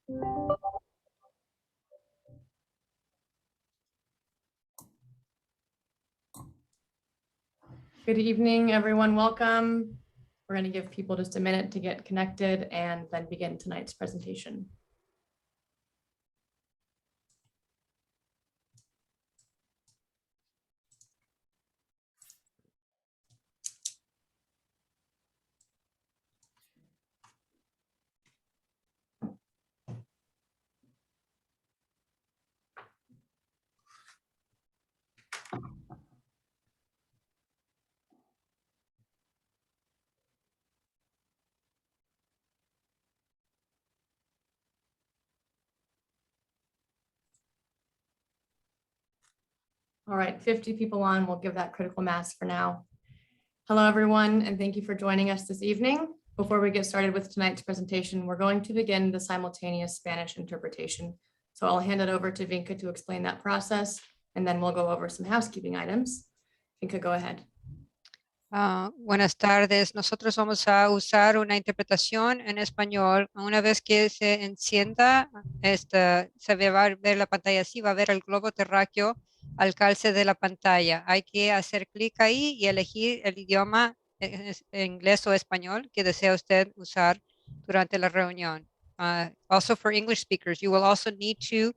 Good evening, everyone. Welcome. We're going to give people just a minute to get connected and then begin tonight's presentation. All right, 50 people on. We'll give that critical mass for now. Hello, everyone, and thank you for joining us this evening. Before we get started with tonight's presentation, we're going to begin the simultaneous Spanish interpretation. So I'll hand it over to Vinca to explain that process, and then we'll go over some housekeeping items. Vinca, go ahead. Buenas tardes. Nosotros vamos a usar una interpretación en español. Una vez que se encienda, se va a ver la pantalla así, va a ver el globo terráqueo al calce de la pantalla. Hay que hacer clic ahí y elegir el idioma inglés o español que desea usted usar durante la reunión. Also for English speakers, you will also need to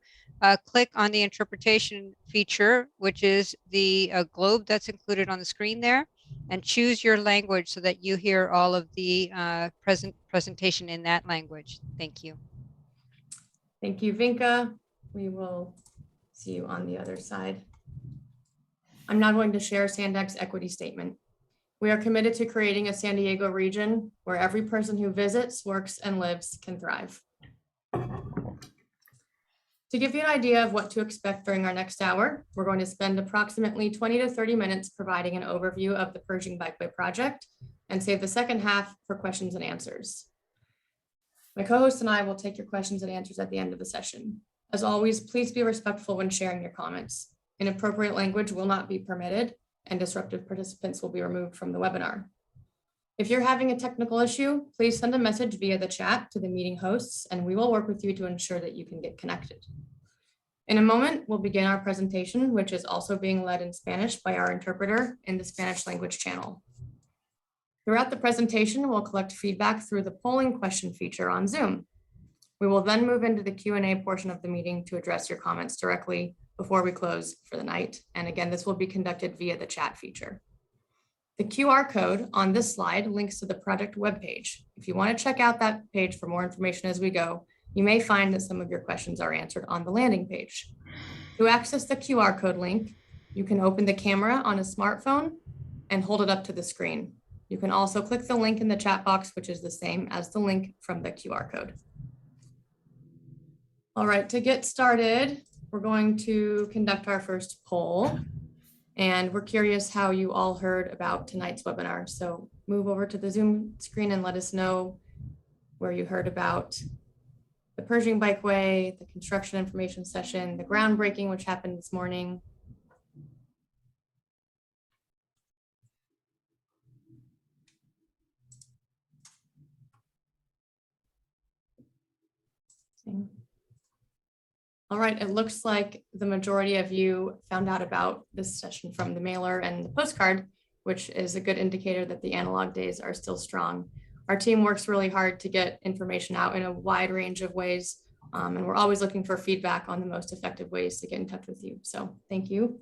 click on the interpretation feature, which is the globe that's included on the screen there, and choose your language so that you hear all of the presentation in that language. Thank you. Thank you, Vinca. We will see you on the other side. I'm now going to share Sandeck's equity statement. We are committed to creating a San Diego region where every person who visits, works, and lives can thrive. To give you an idea of what to expect during our next hour, we're going to spend approximately 20 to 30 minutes providing an overview of the Purging Bikeway project and save the second half for questions and answers. My co-host and I will take your questions and answers at the end of the session. As always, please be respectful when sharing your comments. Inappropriate language will not be permitted, and disruptive participants will be removed from the webinar. If you're having a technical issue, please send a message via the chat to the meeting hosts, and we will work with you to ensure that you can get connected. In a moment, we'll begin our presentation, which is also being led in Spanish by our interpreter in the Spanish language channel. Throughout the presentation, we'll collect feedback through the polling question feature on Zoom. We will then move into the Q&A portion of the meeting to address your comments directly before we close for the night. And again, this will be conducted via the chat feature. The QR code on this slide links to the project webpage. If you want to check out that page for more information as we go, you may find that some of your questions are answered on the landing page. To access the QR code link, you can open the camera on a smartphone and hold it up to the screen. You can also click the link in the chat box, which is the same as the link from the QR code. All right, to get started, we're going to conduct our first poll. And we're curious how you all heard about tonight's webinar. So move over to the Zoom screen and let us know where you heard about the Pershing Bikeway, the construction information session, the groundbreaking, which happened this morning. All right, it looks like the majority of you found out about this session from the mailer and the postcard, which is a good indicator that the analog days are still strong. Our team works really hard to get information out in a wide range of ways, and we're always looking for feedback on the most effective ways to get in touch with you. So thank you.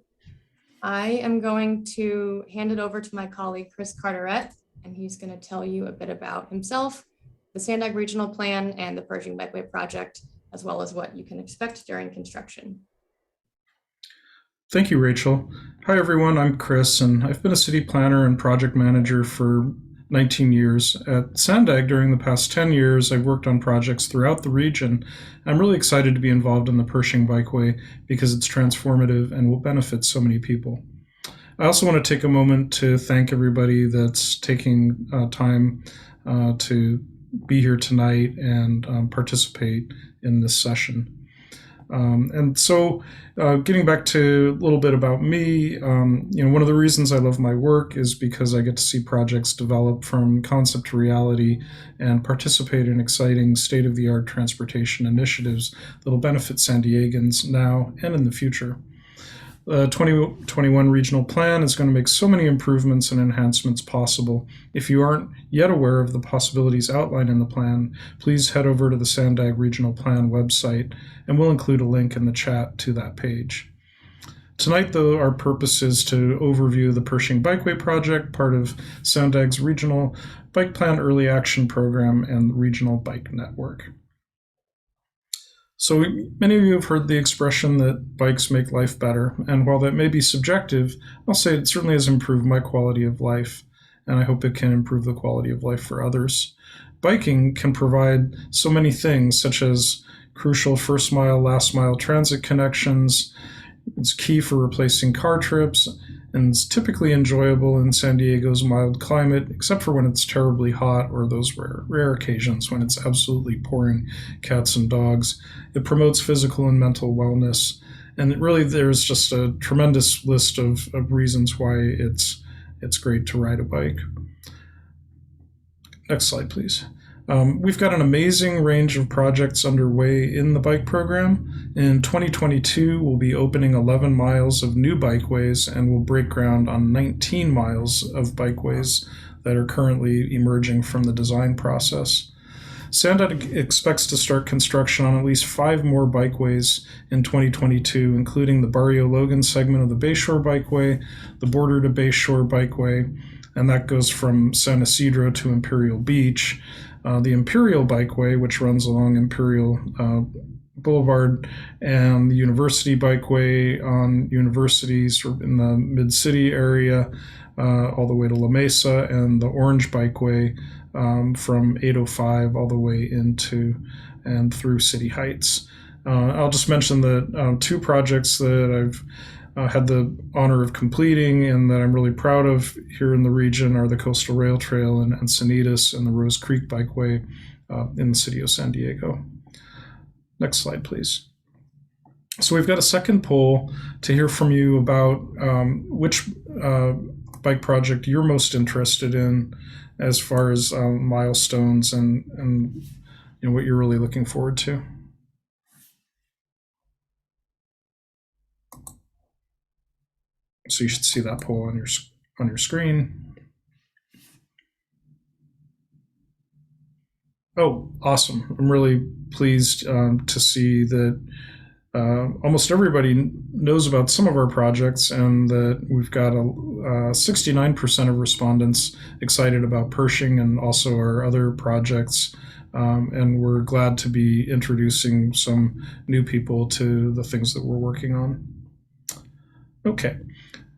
I am going to hand it over to my colleague, Chris Carteret, and he's going to tell you a bit about himself, the Sandeck Regional Plan, and the Purging Bikeway project, as well as what you can expect during construction. Thank you, Rachel. Hi, everyone. I'm Chris, and I've been a city planner and project manager for 19 years. At Sandeck, during the past 10 years, I've worked on projects throughout the region. I'm really excited to be involved in the Pershing Bikeway because it's transformative and will benefit so many people. I also want to take a moment to thank everybody that's taking time to be here tonight and participate in this session. And so getting back to a little bit about me, one of the reasons I love my work is because I get to see projects develop from concept to reality and participate in exciting state-of-the-art transportation initiatives that will benefit San Diegans now and in the future. The 2021 regional plan is going to make so many improvements and enhancements possible. If you aren't yet aware of the possibilities outlined in the plan, please head over to the Sandeck Regional Plan website, and we'll include a link in the chat to that page. Tonight, though, our purpose is to overview the Pershing Bikeway project, part of Sandeck's Regional Bike Plan Early Action Program and Regional Bike Network. So many of you have heard the expression that bikes make life better, and while that may be subjective, I'll say it certainly has improved my quality of life, and I hope it can improve the quality of life for others. Biking can provide so many things, such as crucial first mile, last mile transit connections. It's key for replacing car trips, and it's typically enjoyable in San Diego's mild climate, except for when it's terribly hot or those rare occasions when it's absolutely pouring cats and dogs. It promotes physical and mental wellness, and really there's just a tremendous list of reasons why it's great to ride a bike. Next slide, please. We've got an amazing range of projects underway in the bike program. In 2022, we'll be opening 11 miles of new bikeways, and we'll break ground on 19 miles of bikeways that are currently emerging from the design process. Sandeck expects to start construction on at least 5 more bikeways in 2022, including the Barrio Logan segment of the Bayshore Bikeway, the Border to Bayshore Bikeway, and that goes from San Isidro to Imperial Beach, the Imperial Bikeway, which runs along Imperial Boulevard, and the University Bikeway on universities in the Mid-City area, all the way to La Mesa, and the Orange Bikeway from 805 all the way into and through City Heights. I'll just mention that 2 projects that I've had the honor of completing and that I'm really proud of here in the region are the Coastal Rail Trail in Encinitas and the Rose Creek Bikeway in the city of San Diego. Next slide, please. So we've got a second poll to hear from you about which bike project you're most interested in as far as milestones and what you're really looking forward to. So you should see that poll on your screen. Oh, awesome. I'm really pleased to see that almost everybody knows about some of our projects, and that we've got 69% of respondents excited about Pershing and also our other projects. And we're glad to be introducing some new people to the things that we're working on. Okay.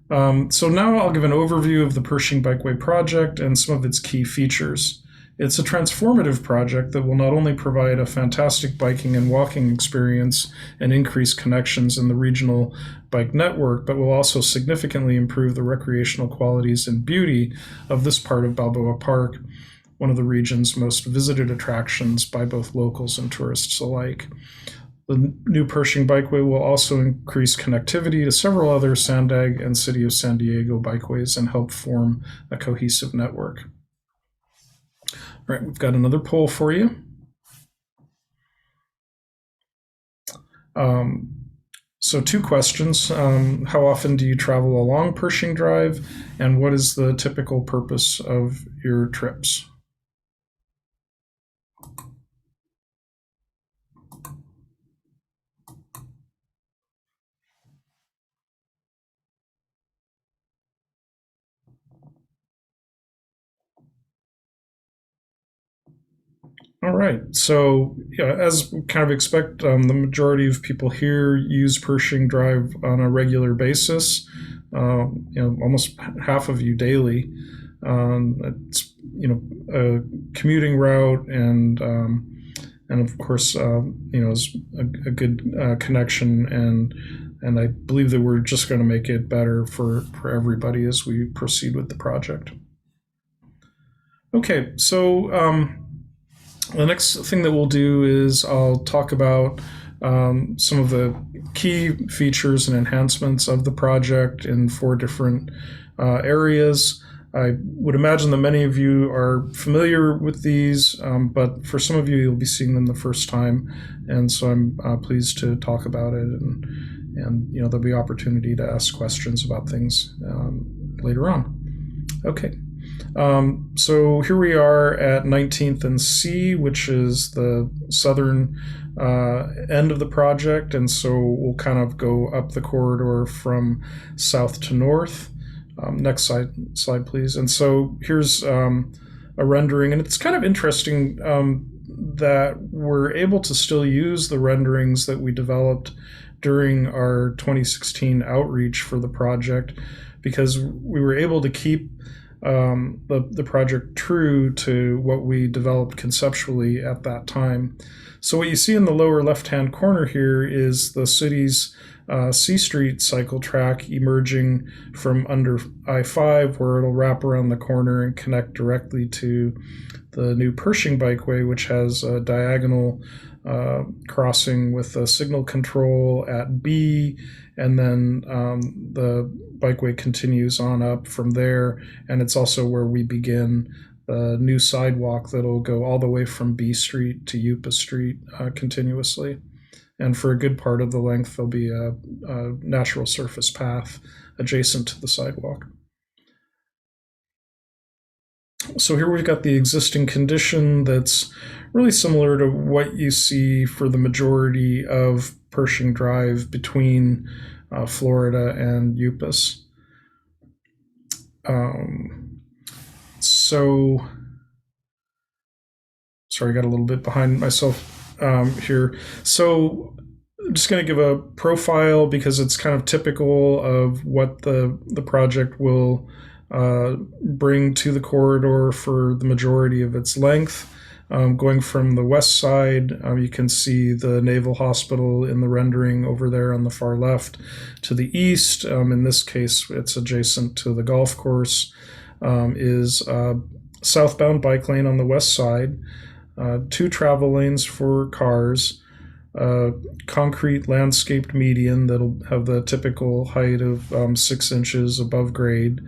So now I'll give an overview of the Pershing Bikeway project and some of its key features. It's a transformative project that will not only provide a fantastic biking and walking experience and increase connections in the regional bike network, but will also significantly improve the recreational qualities and beauty of this part of Balboa Park, one of the region's most visited attractions by both locals and tourists alike. The new Pershing Bikeway will also increase connectivity to several other Sandeck and City of San Diego bikeways and help form a cohesive network. All right, we've got another poll for you. So 2 questions. How often do you travel along Pershing Drive, and what is the typical purpose of your trips? All right, so yeah, as we kind of expect, the majority of people here use Pershing Drive on a regular basis. Almost half of you daily. It's a commuting route, and of course is a good connection, and I believe that we're just going to make it better for everybody as we proceed with the project. Okay, so the next thing that we'll do is I'll talk about some of the key features and enhancements of the project in 4 different areas. I would imagine that many of you are familiar with these, but for some of you, you'll be seeing them the first time, and so I'm pleased to talk about it, and there'll be opportunity to ask questions about things later on. Okay, so here we are at 19th and C, which is the southern end of the project, and so we'll kind of go up the corridor from south to north. Next slide, please. And so here's a rendering, and it's kind of interesting that we're able to still use the renderings that we developed during our 2016 outreach for the project, because we were able to keep the project true to what we developed conceptually at that time. So what you see in the lower left-hand corner here is the city's C Street cycle track emerging from under I-5, where it'll wrap around the corner and connect directly to the new Pershing Bikeway, which has a diagonal crossing with a signal control at B, and then the Bikeway continues on up from there, and it's also where we begin the new sidewalk that'll go all the way from B Street to Yupa Street continuously. And for a good part of the length, there'll be a natural surface path adjacent to the sidewalk. So here we've got the existing condition that's really similar to what you see for the majority of Pershing Drive between Florida and Yupas. So, sorry, I got a little bit behind myself here. So I'm just going to give a profile because it's kind of typical of what the project will bring to the corridor for the majority of its length. Going from the west side, you can see the Naval Hospital in the rendering over there on the far left. To the east, in this case, it's adjacent to the golf course, is southbound bike lane on the west side, 2 travel lanes for cars, concrete landscaped median that'll have the typical height of 6 inches above grade,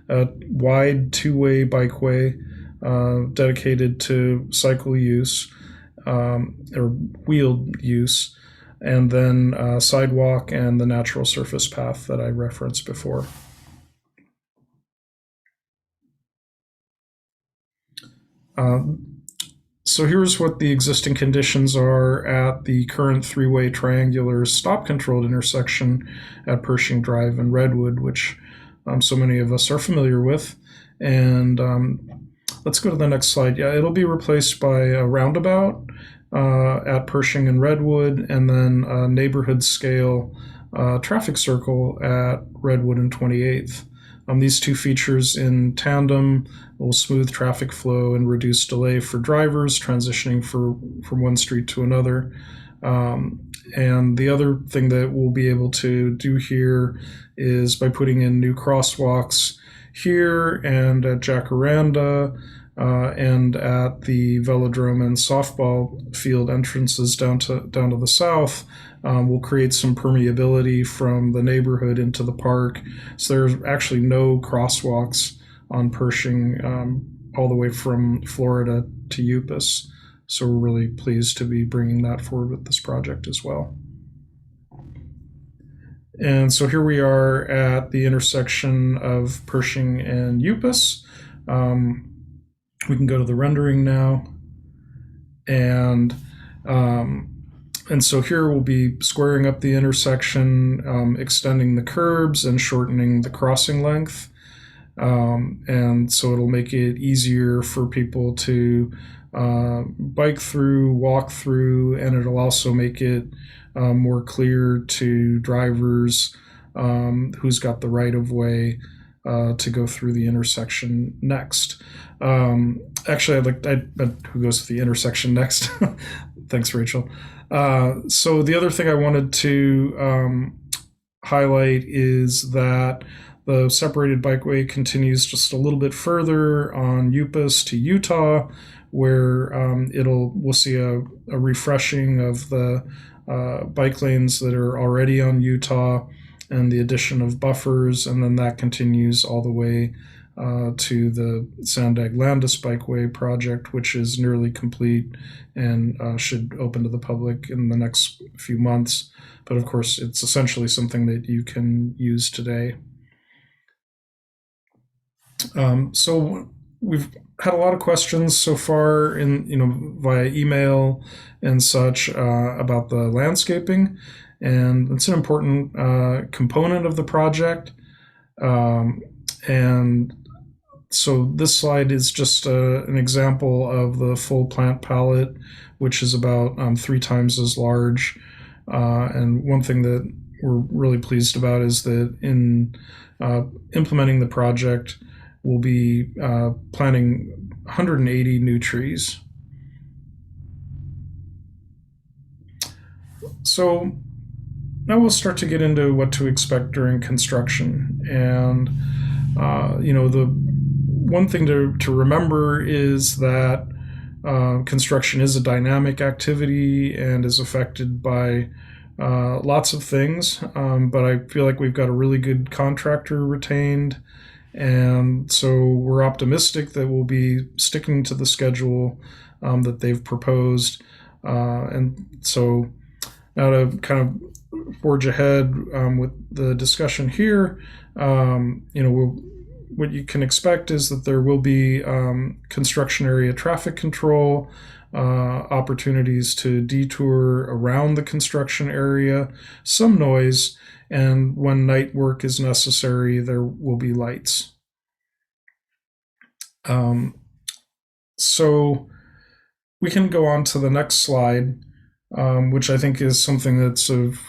a wide 2-way bikeway dedicated to cycle use or wheeled use, and then sidewalk and the natural surface path that I referenced before. So here's what the existing conditions are at the current 3-way triangular stop-controlled intersection at Pershing Drive and Redwood, which so many of us are familiar with. And let's go to the next slide. Yeah, it'll be replaced by a roundabout at Pershing and Redwood, and then a neighborhood scale traffic circle at Redwood and 28th. These 2 features in tandem will smooth traffic flow and reduce delay for drivers transitioning from one street to another. And the other thing that we'll be able to do here is by putting in new crosswalks here and at Jacaranda and at the Velodrome and softball field entrances down to the south. We'll create some permeability from the neighborhood into the park. So there's actually no crosswalks on Pershing all the way from Florida to Yupas. So we're really pleased to be bringing that forward with this project as well. And so here we are at the intersection of Pershing and Yupas. We can go to the rendering now. And so here we'll be squaring up the intersection, extending the curbs and shortening the crossing length. And so it'll make it easier for people to bike through, walk through, and it'll also make it more clear to drivers who's got the right of way to go through the intersection next. Actually, who goes to the intersection next? Thanks, Rachel. So the other thing I wanted to highlight is that the separated bikeway continues just a little bit further on Yupas to Utah, where we'll see a refreshing of the bike lanes that are already on Utah and the addition of buffers, and then that continues all the way to the Sandeck Landis Bikeway project, which is nearly complete and should open to the public in the next few months. But of course, it's essentially something that you can use today. So we've had a lot of questions so far via email and such about the landscaping, and it's an important component of the project. And so this slide is just an example of the full plant palette, which is about 3 times as large. And one thing that we're really pleased about is that in implementing the project, we'll be planting 180 new trees. So now we'll start to get into what to expect during construction. And the one thing to remember is that construction is a dynamic activity and is affected by lots of things, but I feel like we've got a really good contractor retained, and so we're optimistic that we'll be sticking to the schedule that they've proposed. And so now to kind of forge ahead with the discussion here, what you can expect is that there will be construction area traffic control, opportunities to detour around the construction area, some noise, and when night work is necessary, there will be lights. So we can go on to the next slide, which I think is something that's of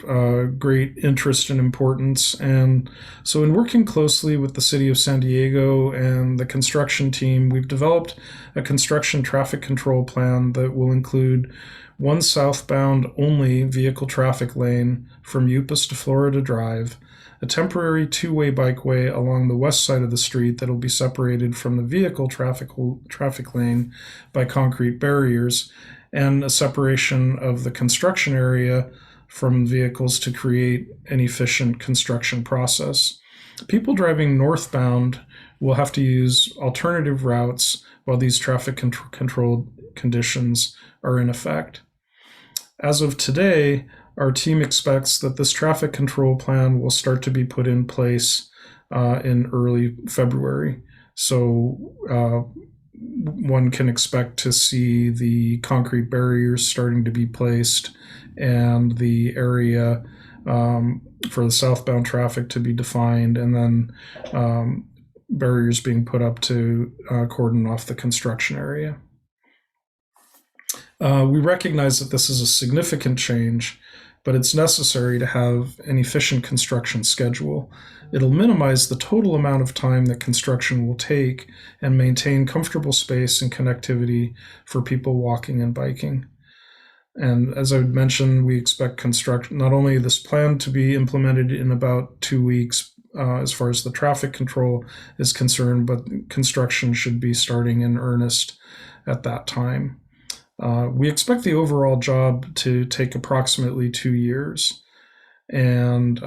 great interest and importance. And so in working closely with the City of San Diego and the construction team, we've developed a construction traffic control plan that will include one southbound only vehicle traffic lane from Upas to Florida Drive, a temporary 2-way bikeway along the west side of the street that will be separated from the vehicle traffic lane by concrete barriers, and a separation of the construction area from vehicles to create an efficient construction process. People driving northbound will have to use alternative routes while these traffic controlled conditions are in effect. As of today, our team expects that this traffic control plan will start to be put in place in early February. So one can expect to see the concrete barriers starting to be placed and the area for the southbound traffic to be defined, and then barriers being put up to cordon off the construction area. We recognize that this is a significant change, but it's necessary to have an efficient construction schedule. It'll minimize the total amount of time that construction will take and maintain comfortable space and connectivity for people walking and biking. And as I mentioned, we expect not only this plan to be implemented in about 2 weeks as far as the traffic control is concerned, but construction should be starting in earnest at that time. We expect the overall job to take approximately 2 years. And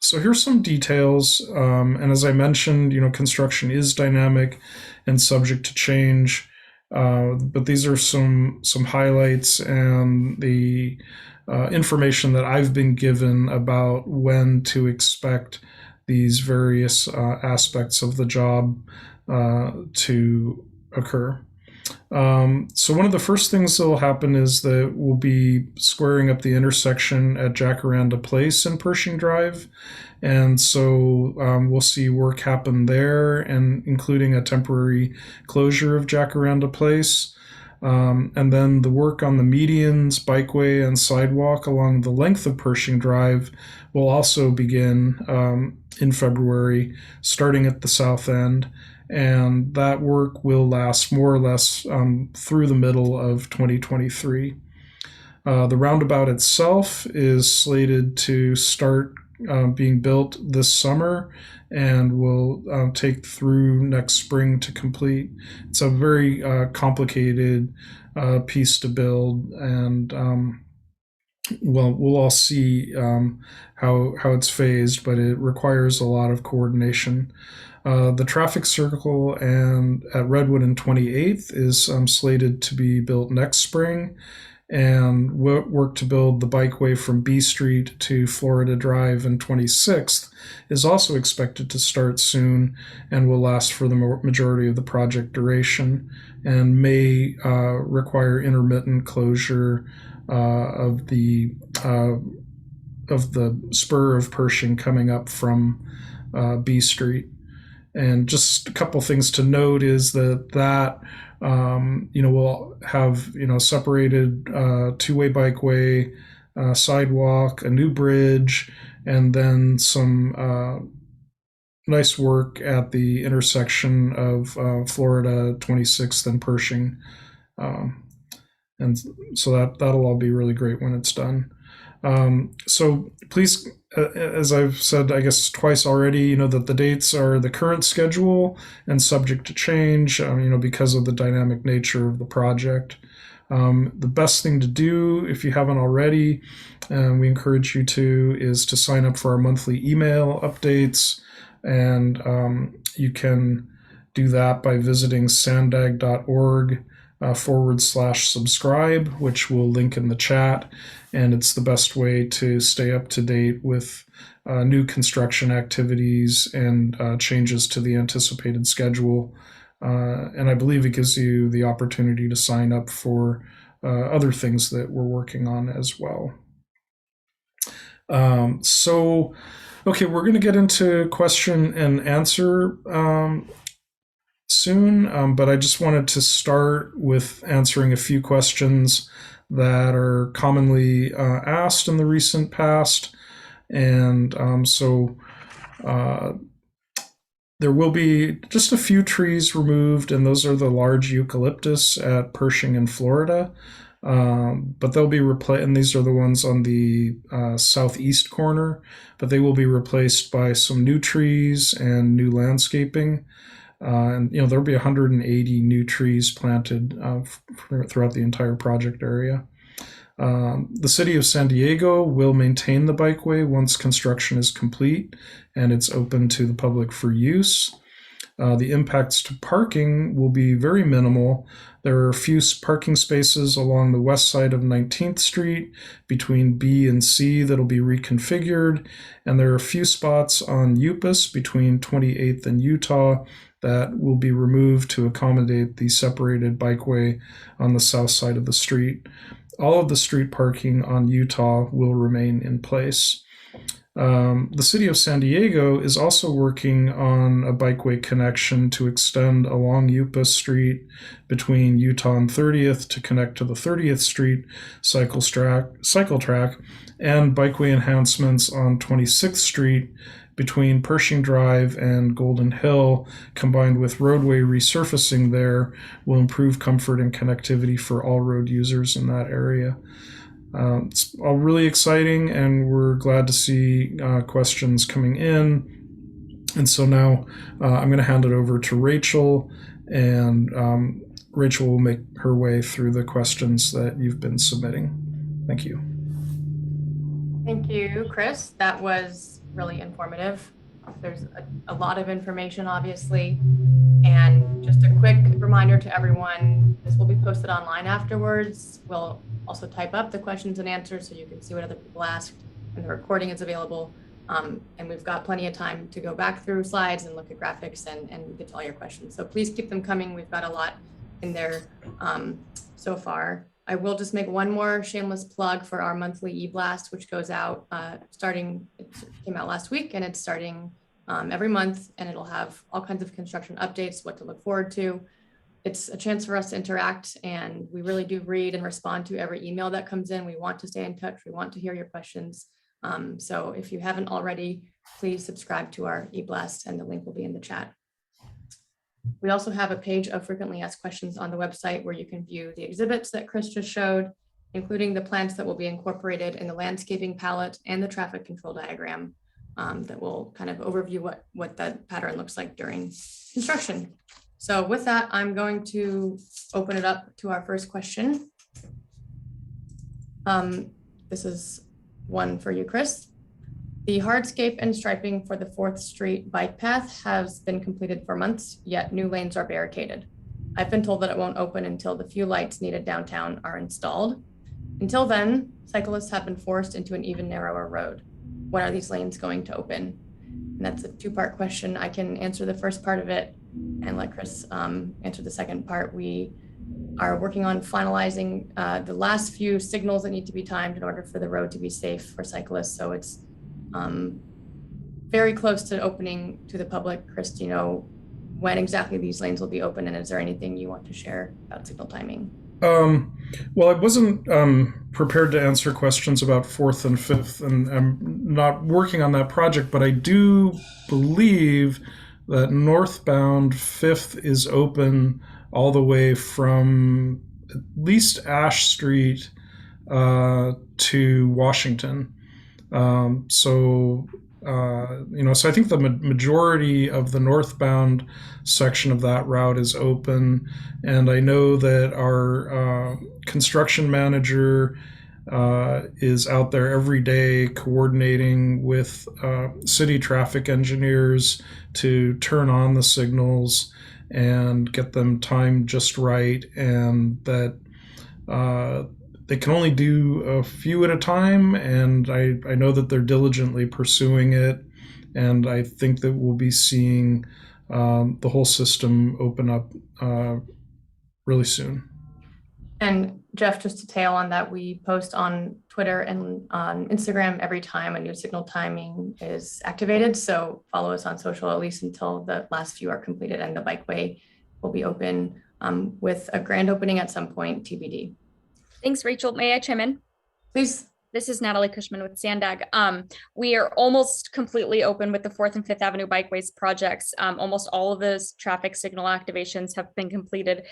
so here's some details. And as I mentioned, construction is dynamic and subject to change. But these are some highlights and the information that I've been given about when to expect these various aspects of the job to occur. So one of the first things that will happen is that we'll be squaring up the intersection at Jacaranda Place and Pershing Drive. And so we'll see work happen there, and including a temporary closure of Jacaranda Place. And then the work on the medians, bikeway, and sidewalk along the length of Pershing Drive will also begin in February, starting at the south end. And that work will last more or less through the middle of 2023. The roundabout itself is slated to start being built this summer and will take through next spring to complete. It's a very complicated piece to build, and well, we'll all see how it's phased, but it requires a lot of coordination. The traffic circle and at Redwood and 28th is slated to be built next spring, and work to build the bikeway from B Street to Florida Drive and 26th is also expected to start soon and will last for the majority of the project duration, and may require intermittent closure of the spur of Pershing coming up from B Street. And just a couple things to note is that we'll have separated two-way bikeway, sidewalk, a new bridge, and then some nice work at the intersection of Florida 26th and Pershing. And so that'll all be really great when it's done. So please, as I've said, I guess twice already, that the dates are the current schedule and subject to change, because of the dynamic nature of the project. The best thing to do, if you haven't already, we encourage you to, is to sign up for our monthly email updates. And you can do that by visiting sandeck.org/subscribe, which we'll link in the chat. And it's the best way to stay up to date with new construction activities and changes to the anticipated schedule. And I believe it gives you the opportunity to sign up for other things that we're working on as well. Okay, we're going to get into question and answer soon, but I just wanted to start with answering a few questions that are commonly asked in the recent past. And there will be just a few trees removed, and those are the large eucalyptus at Pershing in Florida. But they'll be replaced, and these are the ones on the southeast corner, but they will be replaced by some new trees and new landscaping. And there'll be 180 new trees planted throughout the entire project area. The city of San Diego will maintain the bikeway once construction is complete and it's open to the public for use. The impacts to parking will be very minimal. There are a few parking spaces along the west side of 19th Street between B and C that'll be reconfigured, and there are a few spots on Upas between 28th and Utah that will be removed to accommodate the separated bikeway on the south side of the street. All of the street parking on Utah will remain in place. The city of San Diego is also working on a bikeway connection to extend along Upas Street between Utah and 30th to connect to the 30th Street cycle track, and bikeway enhancements on 26th Street between Pershing Drive and Golden Hill, combined with roadway resurfacing there, will improve comfort and connectivity for all road users in that area. It's all really exciting, and we're glad to see questions coming in. And so now I'm going to hand it over to Rachel, and Rachel will make her way through the questions that you've been submitting. Thank you. Thank you, Chris. That was really informative. There's a lot of information, obviously. And just a quick reminder to everyone, this will be posted online afterwards. We'll also type up the questions and answers so you can see what other people asked, and the recording is available. And we've got plenty of time to go back through slides and look at graphics and get to all your questions. So please keep them coming. We've got a lot in there so far. I will just make one more shameless plug for our monthly e-blast, which goes out it came out last week, and it's starting every month, and it'll have all kinds of construction updates, what to look forward to. It's a chance for us to interact, and we really do read and respond to every email that comes in. We want to stay in touch. We want to hear your questions. So if you haven't already, please subscribe to our e-blast, and the link will be in the chat. We also have a page of frequently asked questions on the website where you can view the exhibits that Chris just showed, including the plants that will be incorporated in the landscaping palette and the traffic control diagram. that will kind of overview what that pattern looks like during construction. So with that, I'm going to open it up to our first question. This is one for you, Chris. The hardscape and striping for the 4th Street bike path has been completed for months, yet new lanes are barricaded. I've been told that it won't open until the few lights needed downtown are installed. Until then, cyclists have been forced into an even narrower road. When are these lanes going to open? And that's a 2-part question. I can answer the first part of it and let Chris answer the second part. We are working on finalizing the last few signals that need to be timed in order for the road to be safe for cyclists. So it's very close to opening to the public. Chris, do you know when exactly these lanes will be open, and is there anything you want to share about signal timing? Well, I wasn't prepared to answer questions about 4th and 5th, and I'm not working on that project, but I do believe that Northbound 5th is open all the way from at least Ash Street to Washington. So I think the majority of the northbound section of that route is open. And I know that our construction manager is out there every day coordinating with city traffic engineers to turn on the signals and get them timed just right, and that they can only do a few at a time, and I know that they're diligently pursuing it, and I think that we'll be seeing the whole system open up really soon. And Jeff, just to tail on that, we post on Twitter and on Instagram every time a new signal timing is activated. So follow us on social, at least until the last few are completed, and the Bikeway will be open with a grand opening at some point, TBD. Thanks, Rachel. May I chime in? Please. This is Natalie Cushman with Sandeck. We are almost completely open with the 4th and 5th Avenue Bikeways projects. Almost all of those traffic signal activations have been completed,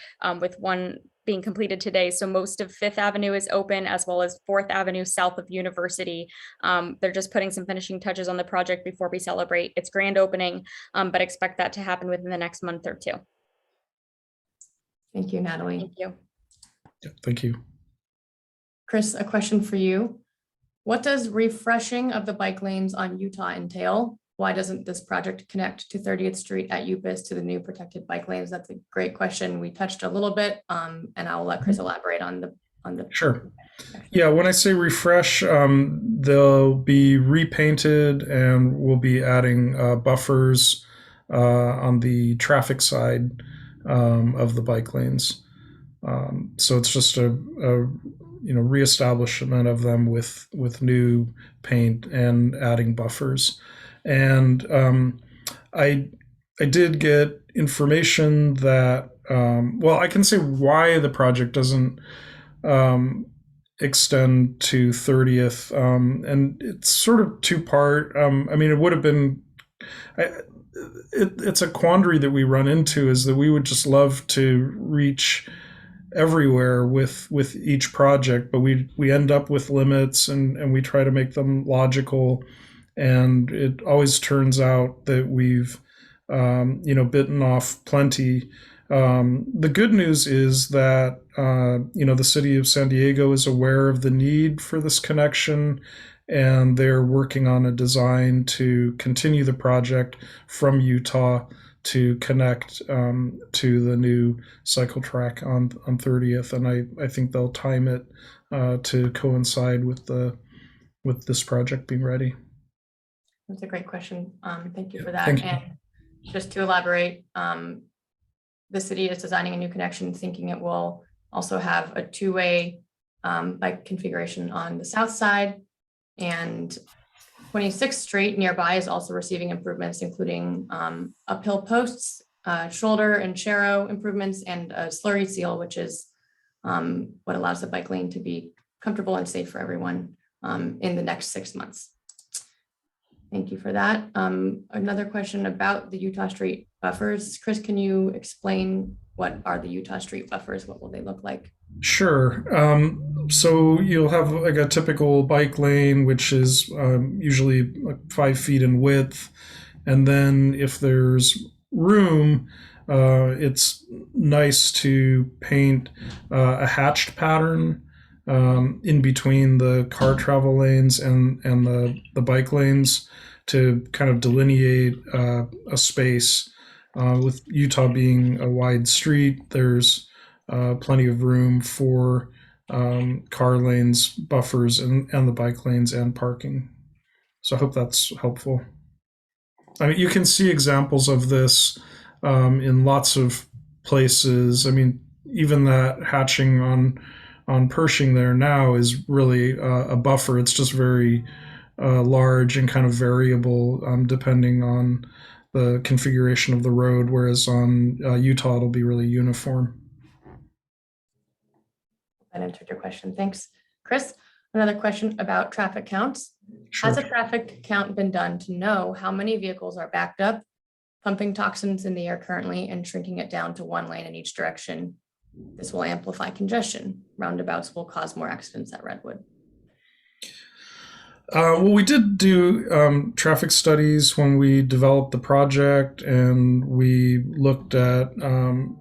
with one being completed today. So most of 5th Avenue is open, as well as 4th Avenue south of University. They're just putting some finishing touches on the project before we celebrate its grand opening, but expect that to happen within the next month or two. Thank you, Natalie. Thank you. Yeah, thank you. Chris, a question for you. What does refreshing of the bike lanes on Utah entail? Why doesn't this project connect to 30th Street at UPS to the new protected bike lanes? That's a great question. We touched a little bit, and I'll let Chris elaborate on the. Sure. Yeah, when I say refresh, they'll be repainted, and we'll be adding buffers on the traffic side of the bike lanes. So it's just a reestablishment of them with new paint and adding buffers. And I did get information that I can say why the project doesn't extend to 30th, and it's sort of 2-part. It would have been. It's a quandary that we run into, is that we would just love to reach everywhere with each project, but we end up with limits, and we try to make them logical, and it always turns out that we've bitten off plenty. The good news is that the city of San Diego is aware of the need for this connection, and they're working on a design to continue the project from Utah to connect to the new cycle track on 30th, and I think they'll time it to coincide with this project being ready. That's a great question. Thank you for that. Thank you. And just to elaborate, the city is designing a new connection, thinking it will also have a 2-way bike configuration on the south side, and 26th Street nearby is also receiving improvements, including uphill posts, shoulder and sharrow improvements, and a slurry seal, which is what allows the bike lane to be comfortable and safe for everyone in the next 6 months. Thank you for that. Another question about the Utah Street buffers. Chris, can you explain what are the Utah Street buffers? What will they look like? Sure. So you'll have like a typical bike lane, which is usually like 5 feet in width. And then if there's room, it's nice to paint a hatched pattern in between the car travel lanes and the bike lanes to kind of delineate a space. With Utah being a wide street, there's plenty of room for car lanes, buffers, and the bike lanes and parking. So I hope that's helpful. I mean, you can see examples of this in lots of places. I mean, even that hatching on Pershing there now is really a buffer. It's just very large and kind of variable depending on the configuration of the road, whereas on Utah it'll be really uniform. That answered your question. Thanks. Chris, another question about traffic counts. Sure. Has a traffic count been done to know how many vehicles are backed up, pumping toxins in the air currently, and shrinking it down to one lane in each direction? This will amplify congestion. Roundabouts will cause more accidents at Redwood. Well, we did do traffic studies when we developed the project, and we looked at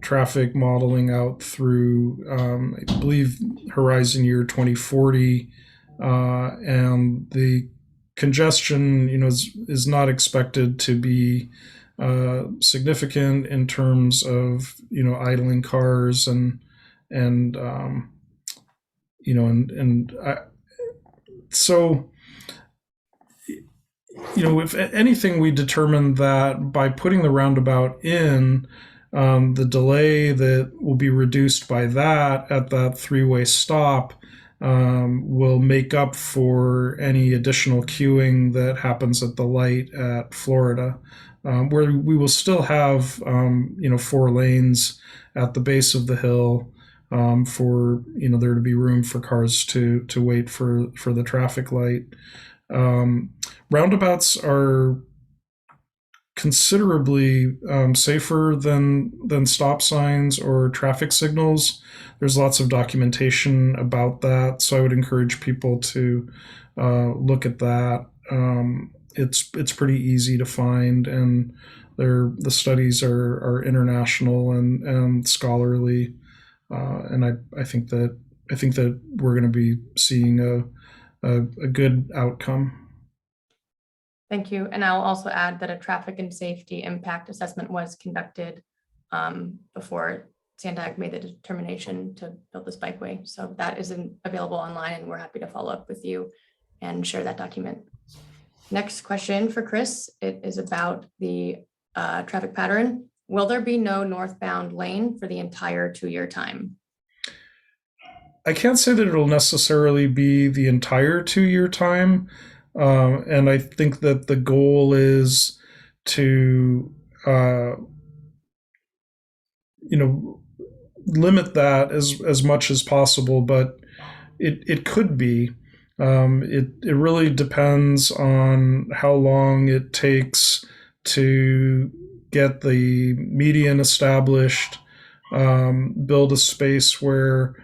traffic modeling out through, I believe, Horizon Year 2040, and the congestion, is not expected to be significant in terms of idling cars so. If anything, we determined that by putting the roundabout in, the delay that will be reduced by that at that three-way stop will make up for any additional queuing that happens at the light at Florida, where we will still have 4 lanes at the base of the hill for there to be room for cars to wait for the traffic light. Roundabouts are considerably safer than stop signs or traffic signals. There's lots of documentation about that, so I would encourage people to look at that. It's pretty easy to find, and the studies are international and scholarly, and I think that we're going to be seeing a good outcome. Thank you. And I'll also add that a traffic and safety impact assessment was conducted before Sandeck made the determination to build this bikeway. So that isn't available online, and we're happy to follow up with you and share that document. Next question for Chris. It is about the traffic pattern. Will there be no northbound lane for the entire 2-year time? I can't say that it'll necessarily be the entire 2-year time. And I think that the goal is to, limit that as much as possible, but it could be. It really depends on how long it takes to get the median established, build a space where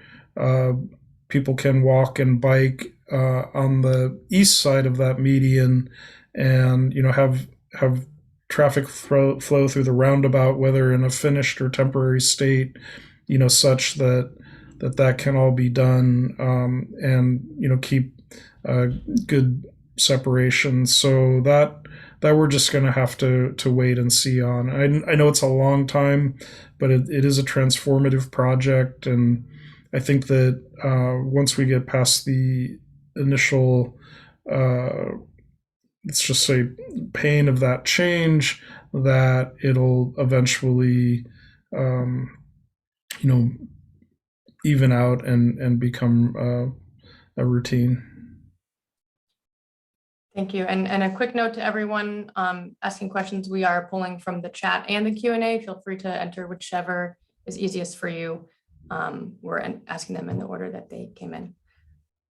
people can walk and bike on the east side of that median, and have traffic flow through the roundabout, whether in a finished or temporary state, such that can all be done, and keep good separation. So that we're just going to have to wait and see on. I know it's a long time, but it is a transformative project, and I think that once we get past the initial, let's just say, pain of that change, that it'll eventually, even out and become a routine. Thank you. And a quick note to everyone asking questions, we are pulling from the chat and the Q&A. Feel free to enter whichever is easiest for you. We're asking them in the order that they came in.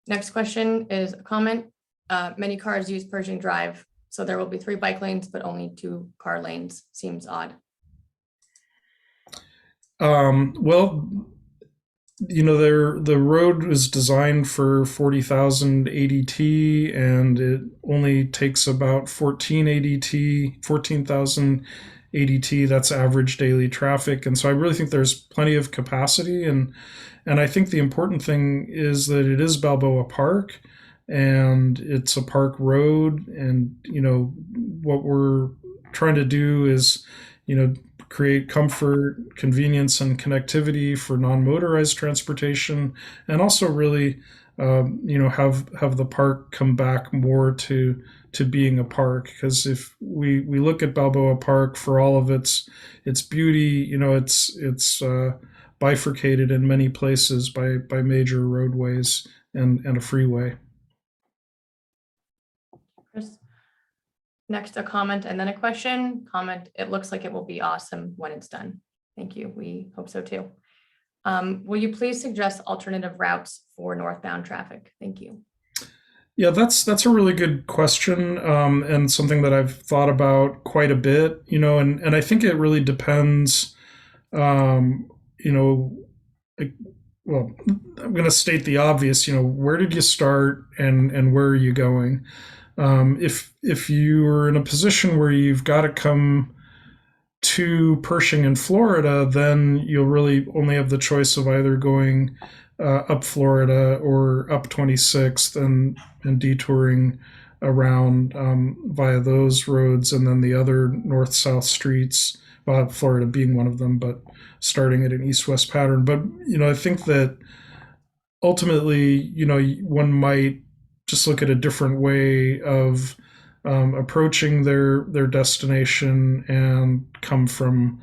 Next question is a comment. Many cars use Pershing Drive, so there will be 3 bike lanes, but only 2 car lanes. Seems odd. Well, the road was designed for 40,000 ADT, and it only takes about 14,000 ADT. That's average daily traffic, and so I really think there's plenty of capacity, and I think the important thing is that it is Balboa Park, and it's a park road, and what we're trying to do is create comfort, convenience, and connectivity for non-motorized transportation, and also really, have the park come back more to being a park. Because if we look at Balboa Park for all of its beauty, it's bifurcated in many places by major roadways and a freeway. Chris? Next, a comment and then a question. Comment, it looks like it will be awesome when it's done. Thank you. We hope so too. Will you please suggest alternative routes for northbound traffic? Thank you. Yeah, that's a really good question, and something that I've thought about quite a bit, and I think it really depends, well, I'm going to state the obvious, where did you start and where are you going? If you're in a position where you've got to come to Pershing in Florida, then you'll really only have the choice of either going up Florida or up 26th and detouring around via those roads, and then the other north-south streets, well, Florida being one of them, but starting at an east-west pattern. But, I think that ultimately, one might just look at a different way of approaching their destination and come from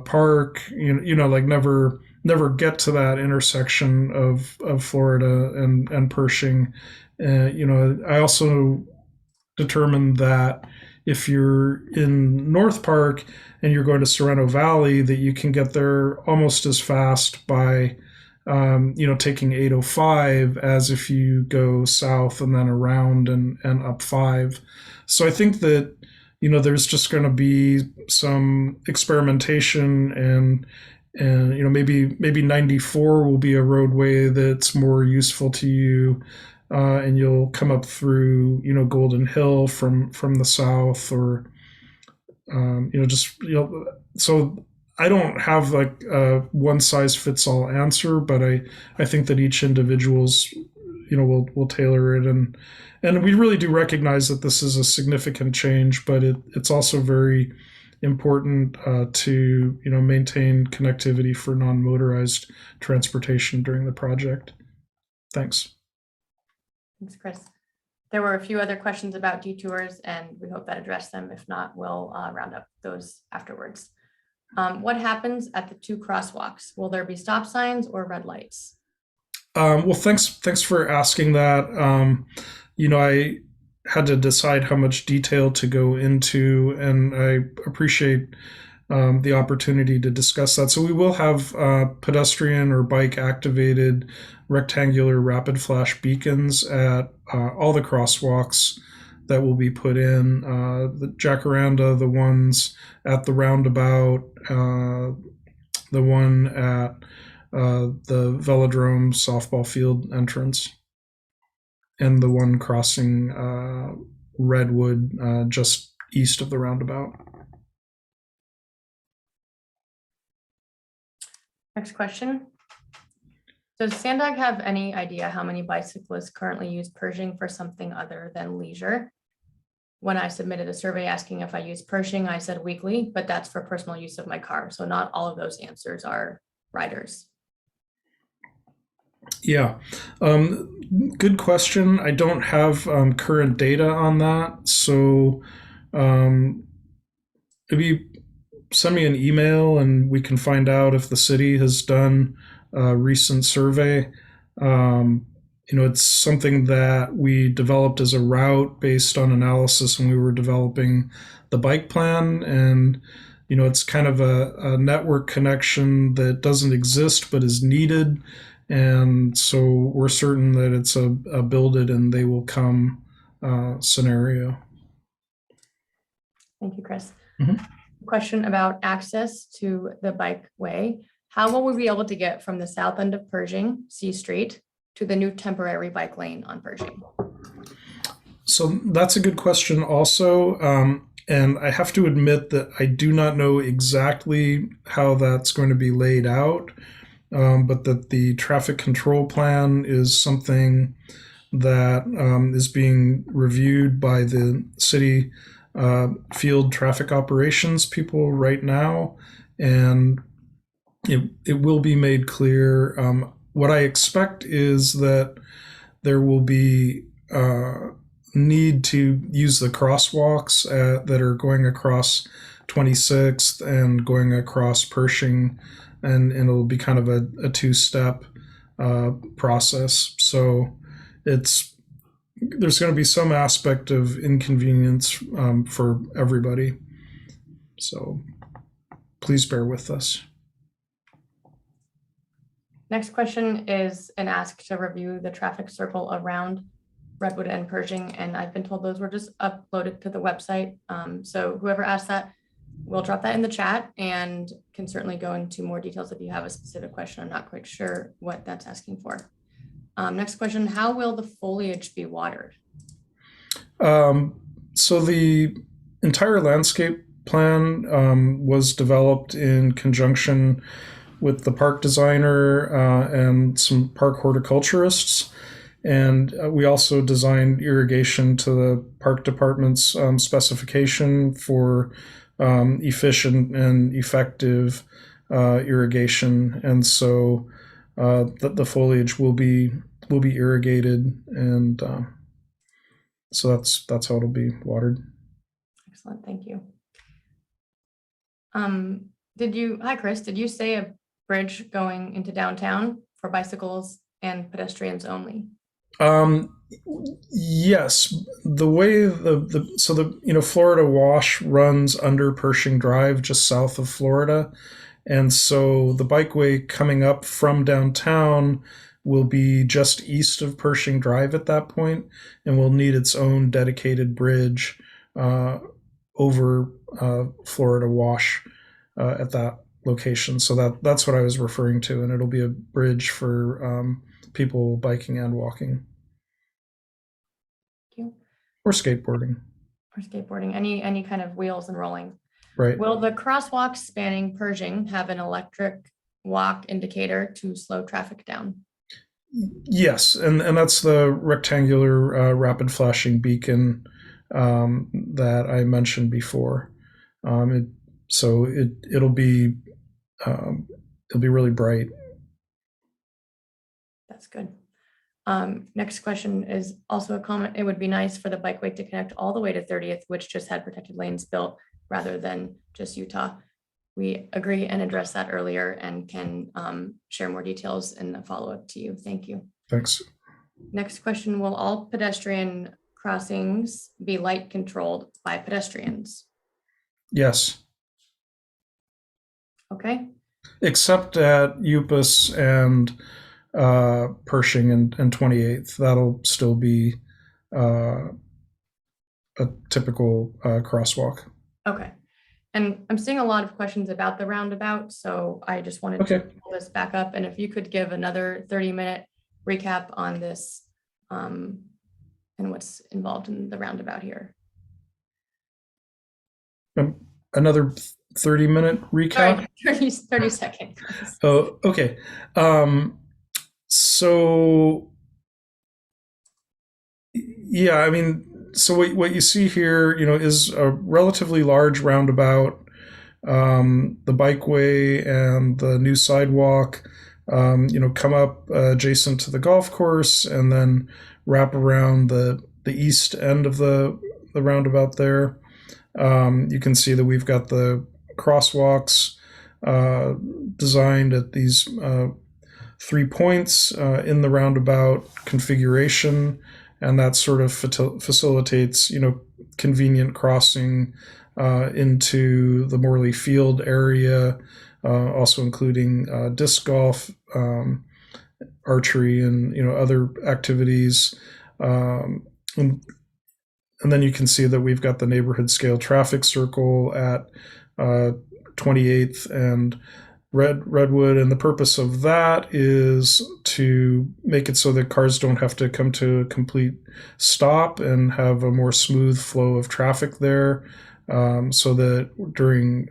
park, like never get to that intersection of Florida and Pershing. I also determined that if you're in North Park and you're going to Sorrento Valley, that you can get there almost as fast by taking 805 as if you go south and then around and up 5. So I think that there's just going to be some experimentation, and maybe 94 will be a roadway that's more useful to you, and you'll come up through Golden Hill from the south, or so I don't have like a one size fits all answer, but I think that each individual's will tailor it, and we really do recognize that this is a significant change, but it's also very important to maintain connectivity for non-motorized transportation during the project. Thanks. Thanks, Chris. There were a few other questions about detours, and we hope that addressed them. If not, we'll round up those afterwards. What happens at the 2 crosswalks? Will there be stop signs or red lights? Well, thanks for asking that. I had to decide how much detail to go into, and I appreciate the opportunity to discuss that. So we will have pedestrian or bike activated rectangular rapid flash beacons at all the crosswalks that will be put in. The Jacaranda, the ones at the Roundabout, the one at the Velodrome softball field entrance, and the one crossing Redwood just east of the Roundabout. Next question. Does Sandeck have any idea how many bicyclists currently use Pershing for something other than leisure? When I submitted a survey asking if I use Pershing, I said weekly, but that's for personal use of my car. So not all of those answers are riders. Yeah, good question. I don't have current data on that. So maybe send me an email and we can find out if the city has done a recent survey. It's something that we developed as a route based on analysis when we were developing the bike plan. And, it's kind of a network connection that doesn't exist but is needed. And so we're certain that it's a build it and they will come scenario. Thank you, Chris. Mm-hmm. Question about access to the bikeway. how will we be able to get from the south end of Pershing, C Street, to the new temporary bike lane on Pershing? So that's a good question also. And I have to admit that I do not know exactly how that's going to be laid out, but that the traffic control plan is something that is being reviewed by the city field traffic operations people right now. And it will be made clear. What I expect is that there will be need to use the crosswalks that are going across 26th and going across Pershing, and it'll be kind of a two-step process. So there's going to be some aspect of inconvenience for everybody. So please bear with us. Next question is an ask to review the traffic circle around Redwood and Pershing, and I've been told those were just uploaded to the website. So whoever asked that, we'll drop that in the chat and can certainly go into more details if you have a specific question. I'm not quite sure what that's asking for. Next question, how will the foliage be watered? So the entire landscape plan was developed in conjunction with the park designer and some park horticulturists. And we also designed irrigation to the park department's specification for efficient and effective irrigation. And so the foliage will be irrigated, and so that's how it'll be watered. Excellent, thank you. Hi Chris, did you say a bridge going into downtown for bicycles and pedestrians only? Yes, the way the Florida Wash runs under Pershing Drive, just south of Florida, and so the bikeway coming up from downtown will be just east of Pershing Drive at that point, and will need its own dedicated bridge over Florida Wash at that location. So that's what I was referring to, and it'll be a bridge for people biking and walking. Thank you. Or skateboarding. Or skateboarding, any kind of wheels and rolling. Right. Will the crosswalks spanning Pershing have an electric walk indicator to slow traffic down? Yes, and that's the rectangular rapid flashing beacon that I mentioned before. It'll be really bright. That's good. Next question is also a comment. It would be nice for the bikeway to connect all the way to 30th, which just had protected lanes built, rather than just Utah. We agree and addressed that earlier and can share more details in the follow-up to you. Thank you. Thanks. Next question, will all pedestrian crossings be light controlled by pedestrians? Yes. Okay. Except at Upus and Pershing and 28th. That'll still be a typical crosswalk. Okay. And I'm seeing a lot of questions about the roundabout, so I just wanted to pull this back up. And if you could give another 30-minute recap on this and what's involved in the roundabout here. Another 30-minute recap? Sorry, 30 seconds. Oh, okay. So, yeah, I mean, so what you see here, is a relatively large roundabout. The bikeway and the new sidewalk, come up adjacent to the golf course and then wrap around the east end of the roundabout there. You can see that we've got the crosswalks designed at these 3 points in the roundabout configuration, and that sort of facilitates, convenient crossing into the Morley Field area, also including disc golf, archery, and other activities. And then you can see that we've got the neighborhood scale traffic circle at 28th, and Redwood, and the purpose of that is to make it so that cars don't have to come to a complete stop and have a more smooth flow of traffic there, so that during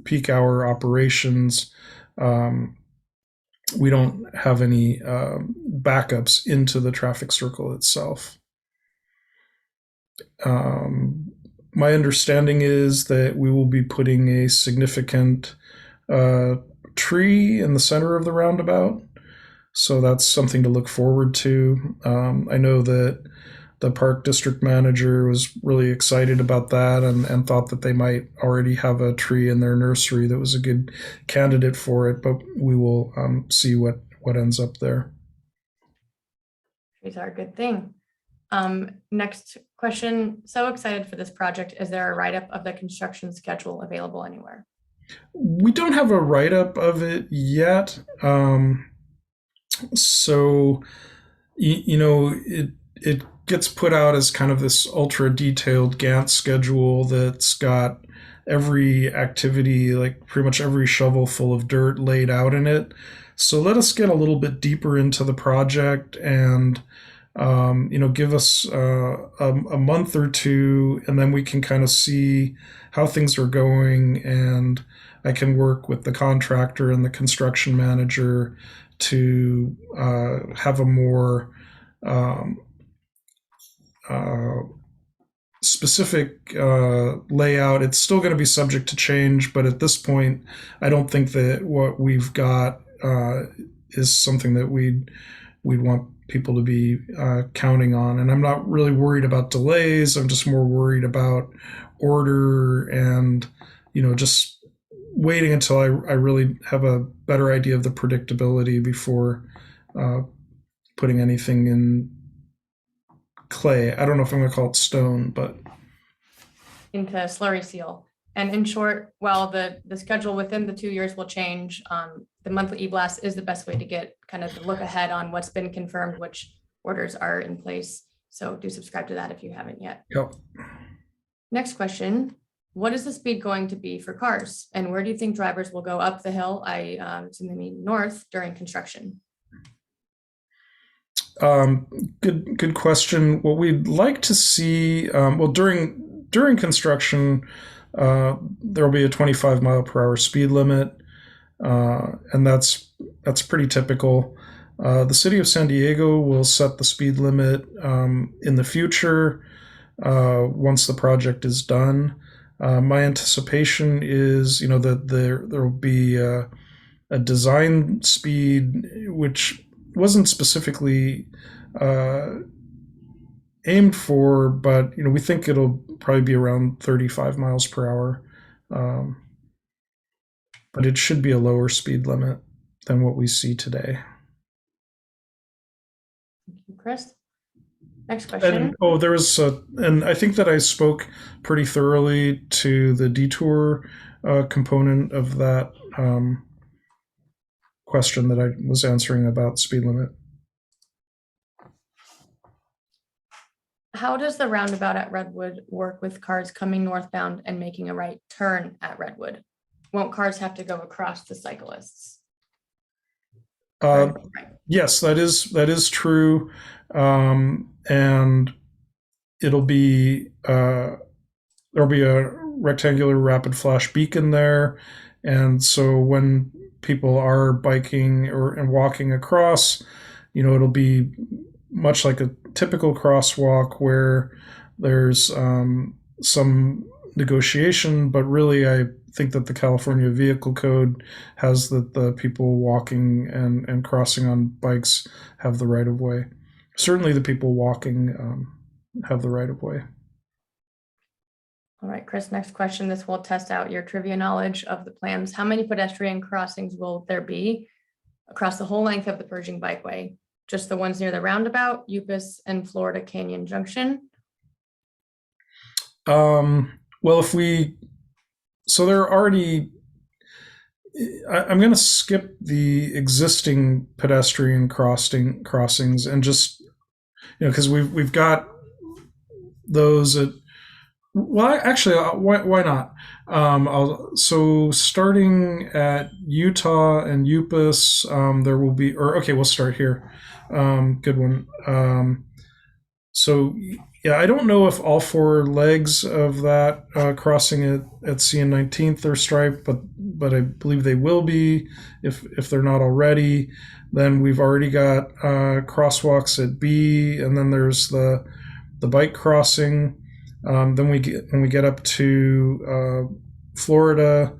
peak hour operations, we don't have any backups into the traffic circle itself. My understanding is that we will be putting a significant tree in the center of the roundabout, so that's something to look forward to. I know that the park district manager was really excited about that and thought that they might already have a tree in their nursery that was a good candidate for it, but we will see what ends up there. Trees are a good thing. Next question. So excited for this project. Is there a write-up of the construction schedule available anywhere? We don't have a write-up of it yet. So, it gets put out as kind of this ultra detailed Gantt schedule that's got every activity, like pretty much every shovel full of dirt laid out in it. So let us get a little bit deeper into the project and give us a month or two, and then we can kind of see how things are going, and I can work with the contractor and the construction manager to have a more specific layout. It's still going to be subject to change, but at this point, I don't think that what we've got is something that we'd want people to be counting on. And I'm not really worried about delays. I'm just more worried about order and, just waiting until I really have a better idea of the predictability before putting anything in clay. I don't know if I'm going to call it stone, but into slurry seal. And in short, while the schedule within the 2 years will change, the monthly e-blast is the best way to get kind of the look ahead on what's been confirmed, which orders are in place. So do subscribe to that if you haven't yet. Yep. Next question. What is the speed going to be for cars? And where do you think drivers will go up the hill? I assume they mean north during construction. Good question. What we'd like to see, during construction, there will be a 25 mile per hour speed limit, and that's pretty typical. The city of San Diego will set the speed limit in the future once the project is done. My anticipation is, that there will be a design speed which wasn't specifically aimed for, but we think it'll probably be around 35 miles per hour. But it should be a lower speed limit than what we see today. Thank you, Chris. Next question. And I think that I spoke pretty thoroughly to the detour component of that question that I was answering about speed limit. How does the roundabout at Redwood work with cars coming northbound and making a right turn at Redwood? Won't cars have to go across the cyclists? Right. Yes, that is true, and it'll be there'll be a rectangular rapid flash beacon there, and so when people are biking and walking across, it'll be much like a typical crosswalk where there's some negotiation, but really I think that the California Vehicle Code has that the people walking and crossing on bikes have the right of way. Certainly the people walking have the right of way. All right, Chris, next question. This will test out your trivia knowledge of the plans. How many pedestrian crossings will there be across the whole length of the Purging Bikeway? Just the ones near the roundabout, Upis, and Florida Canyon Junction? Well, so there are already, I'm going to skip the existing pedestrian crossings and just, because we've got those at Well, actually, why not? So starting at Utah and Upus, there will be, or okay, we'll start here. Good one. So yeah, I don't know if all four legs of that crossing at C and 19th are striped, but I believe they will be if they're not already. Then we've already got crosswalks at B, and then there's the bike crossing. Then when we get up to Florida,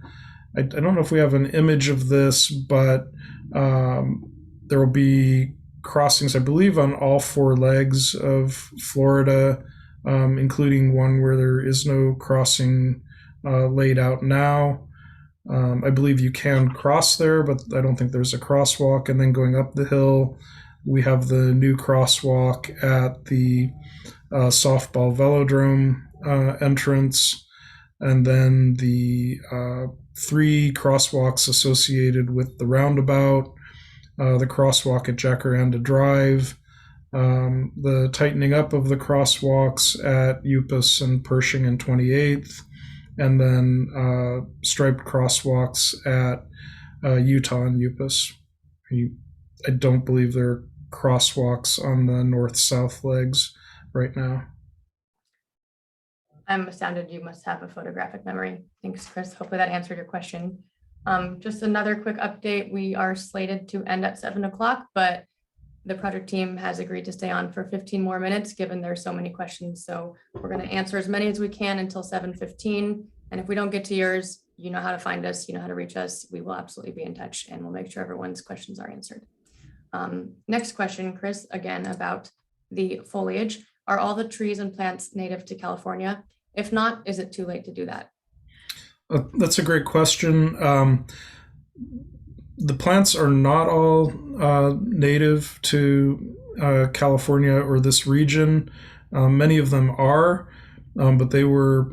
I don't know if we have an image of this, but there will be crossings, I believe, on all four legs of Florida, including one where there is no crossing laid out now. I believe you can cross there, but I don't think there's a crosswalk. And then going up the hill, we have the new crosswalk at the softball velodrome entrance, and then the 3 crosswalks associated with the roundabout, the crosswalk at Jacaranda Drive, the tightening up of the crosswalks at Upus and Pershing and 28th, and then striped crosswalks at Utah and Upus. I don't believe there are crosswalks on the north-south legs right now. I'm astounded you must have a photographic memory. Thanks, Chris. Hopefully that answered your question. Just another quick update. We are slated to end at 7 o'clock, but the project team has agreed to stay on for 15 more minutes, given there's so many questions. So we're going to answer as many as we can until 7:15. And if we don't get to yours, you know how to find us, you know how to reach us. We will absolutely be in touch, and we'll make sure everyone's questions are answered. Next question, Chris, again about the foliage. Are all the trees and plants native to California? If not, is it too late to do that? That's a great question. The plants are not all native to California or this region. Many of them are, but they were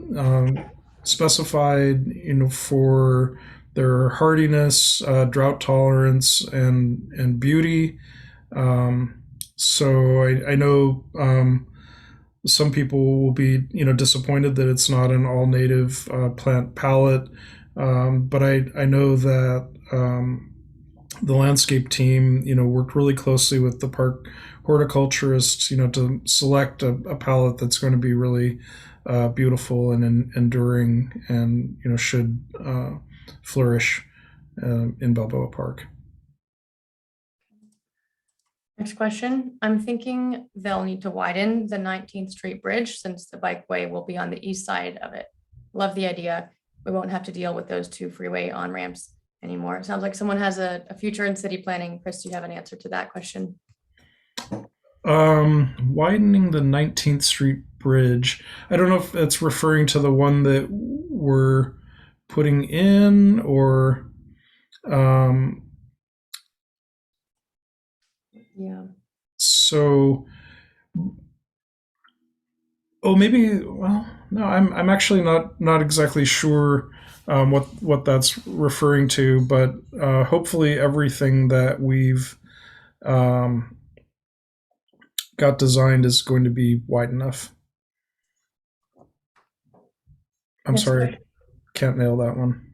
specified, for their hardiness, drought tolerance, and beauty. So I know some people will be, disappointed that it's not an all native plant palette. But I know that the landscape team, worked really closely with the park horticulturists, to select a palette that's going to be really beautiful and enduring, and should flourish in Balboa Park. Next question. I'm thinking they'll need to widen the 19th Street Bridge since the bikeway will be on the east side of it. Love the idea. We won't have to deal with those 2 freeway on-ramps anymore. It sounds like someone has a future in city planning. Chris, do you have an answer to that question? Widening the 19th Street Bridge. I don't know if that's referring to the one that we're putting in, or yeah. So, maybe. Well, no, I'm actually not exactly sure what that's referring to, but hopefully everything that we've got designed is going to be wide enough. I'm sorry, can't nail that one.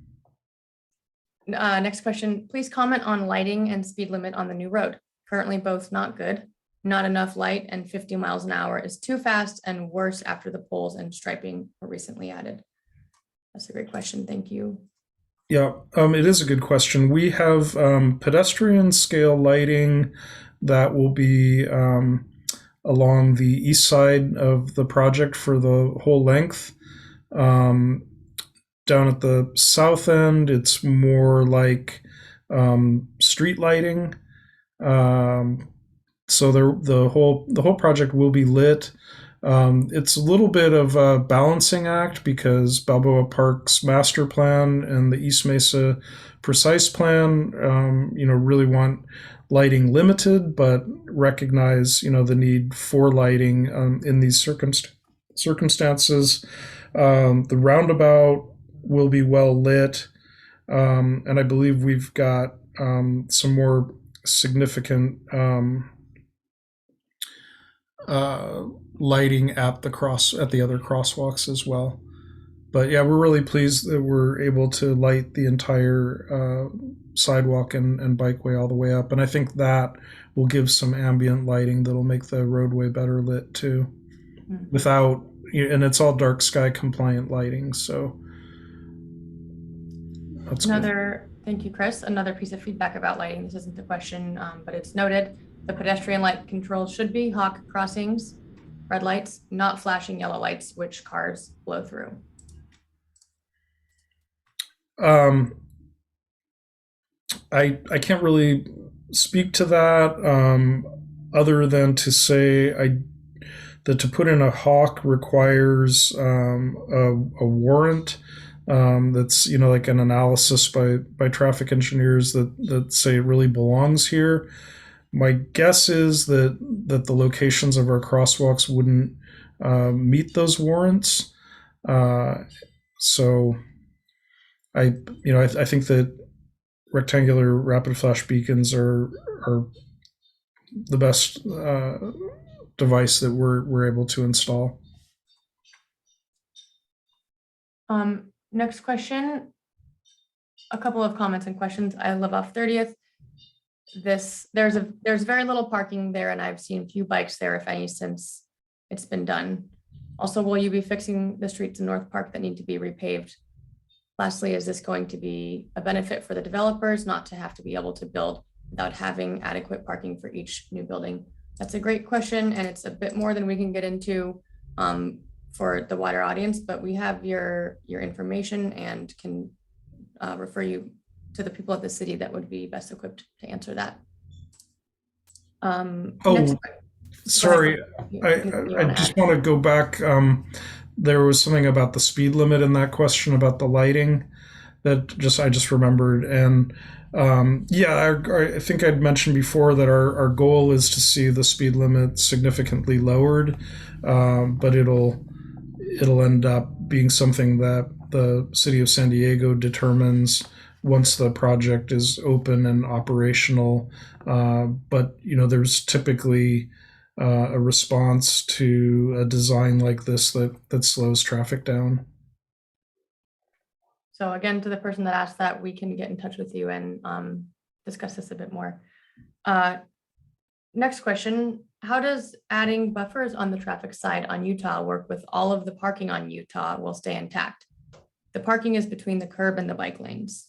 Next question. Please comment on lighting and speed limit on the new road. Currently both not good, not enough light, and 50 miles an hour is too fast, and worse after the poles and striping were recently added. That's a great question. Thank you. Yeah, it is a good question. We have pedestrian scale lighting that will be along the east side of the project for the whole length. Down at the south end, it's more like street lighting. So the whole project will be lit. It's a little bit of a balancing act because Balboa Park's master plan and the East Mesa precise plan, really want lighting limited, but recognize, the need for lighting in these circumstances. The roundabout will be well lit, and I believe we've got some more significant lighting at the other crosswalks as well. But yeah, we're really pleased that we're able to light the entire sidewalk and bikeway all the way up. And I think that will give some ambient lighting that'll make the roadway better lit too. Without, and it's all dark sky compliant lighting. So that's good. Thank you, Chris. Another piece of feedback about lighting. This isn't the question, but it's noted. The pedestrian light controls should be hawk crossings, red lights, not flashing yellow lights, which cars blow through. I can't really speak to that other than to say that to put in a hawk requires a warrant. That's like an analysis by traffic engineers that say it really belongs here. My guess is that the locations of our crosswalks wouldn't meet those warrants. So I think that rectangular rapid flash beacons are the best device that we're able to install. Next question. A couple of comments and questions. I live off 30th. There's very little parking there, and I've seen few bikes there, if any, since it's been done. Also, will you be fixing the streets in North Park that need to be repaved? Lastly, is this going to be a benefit for the developers not to have to be able to build without having adequate parking for each new building? That's a great question, and it's a bit more than we can get into for the wider audience, but we have your information and can refer you to the people at the city that would be best equipped to answer that. Sorry, I just want to go back. There was something about the speed limit in that question about the lighting that I just remembered. And I think I'd mentioned before that our goal is to see the speed limit significantly lowered, but it'll end up being something that the city of San Diego determines once the project is open and operational. But there's typically a response to a design like this that slows traffic down. So again, to the person that asked that, we can get in touch with you and discuss this a bit more. Next question, how does adding buffers on the traffic side on Utah work with all of the parking on Utah will stay intact? The parking is between the curb and the bike lanes.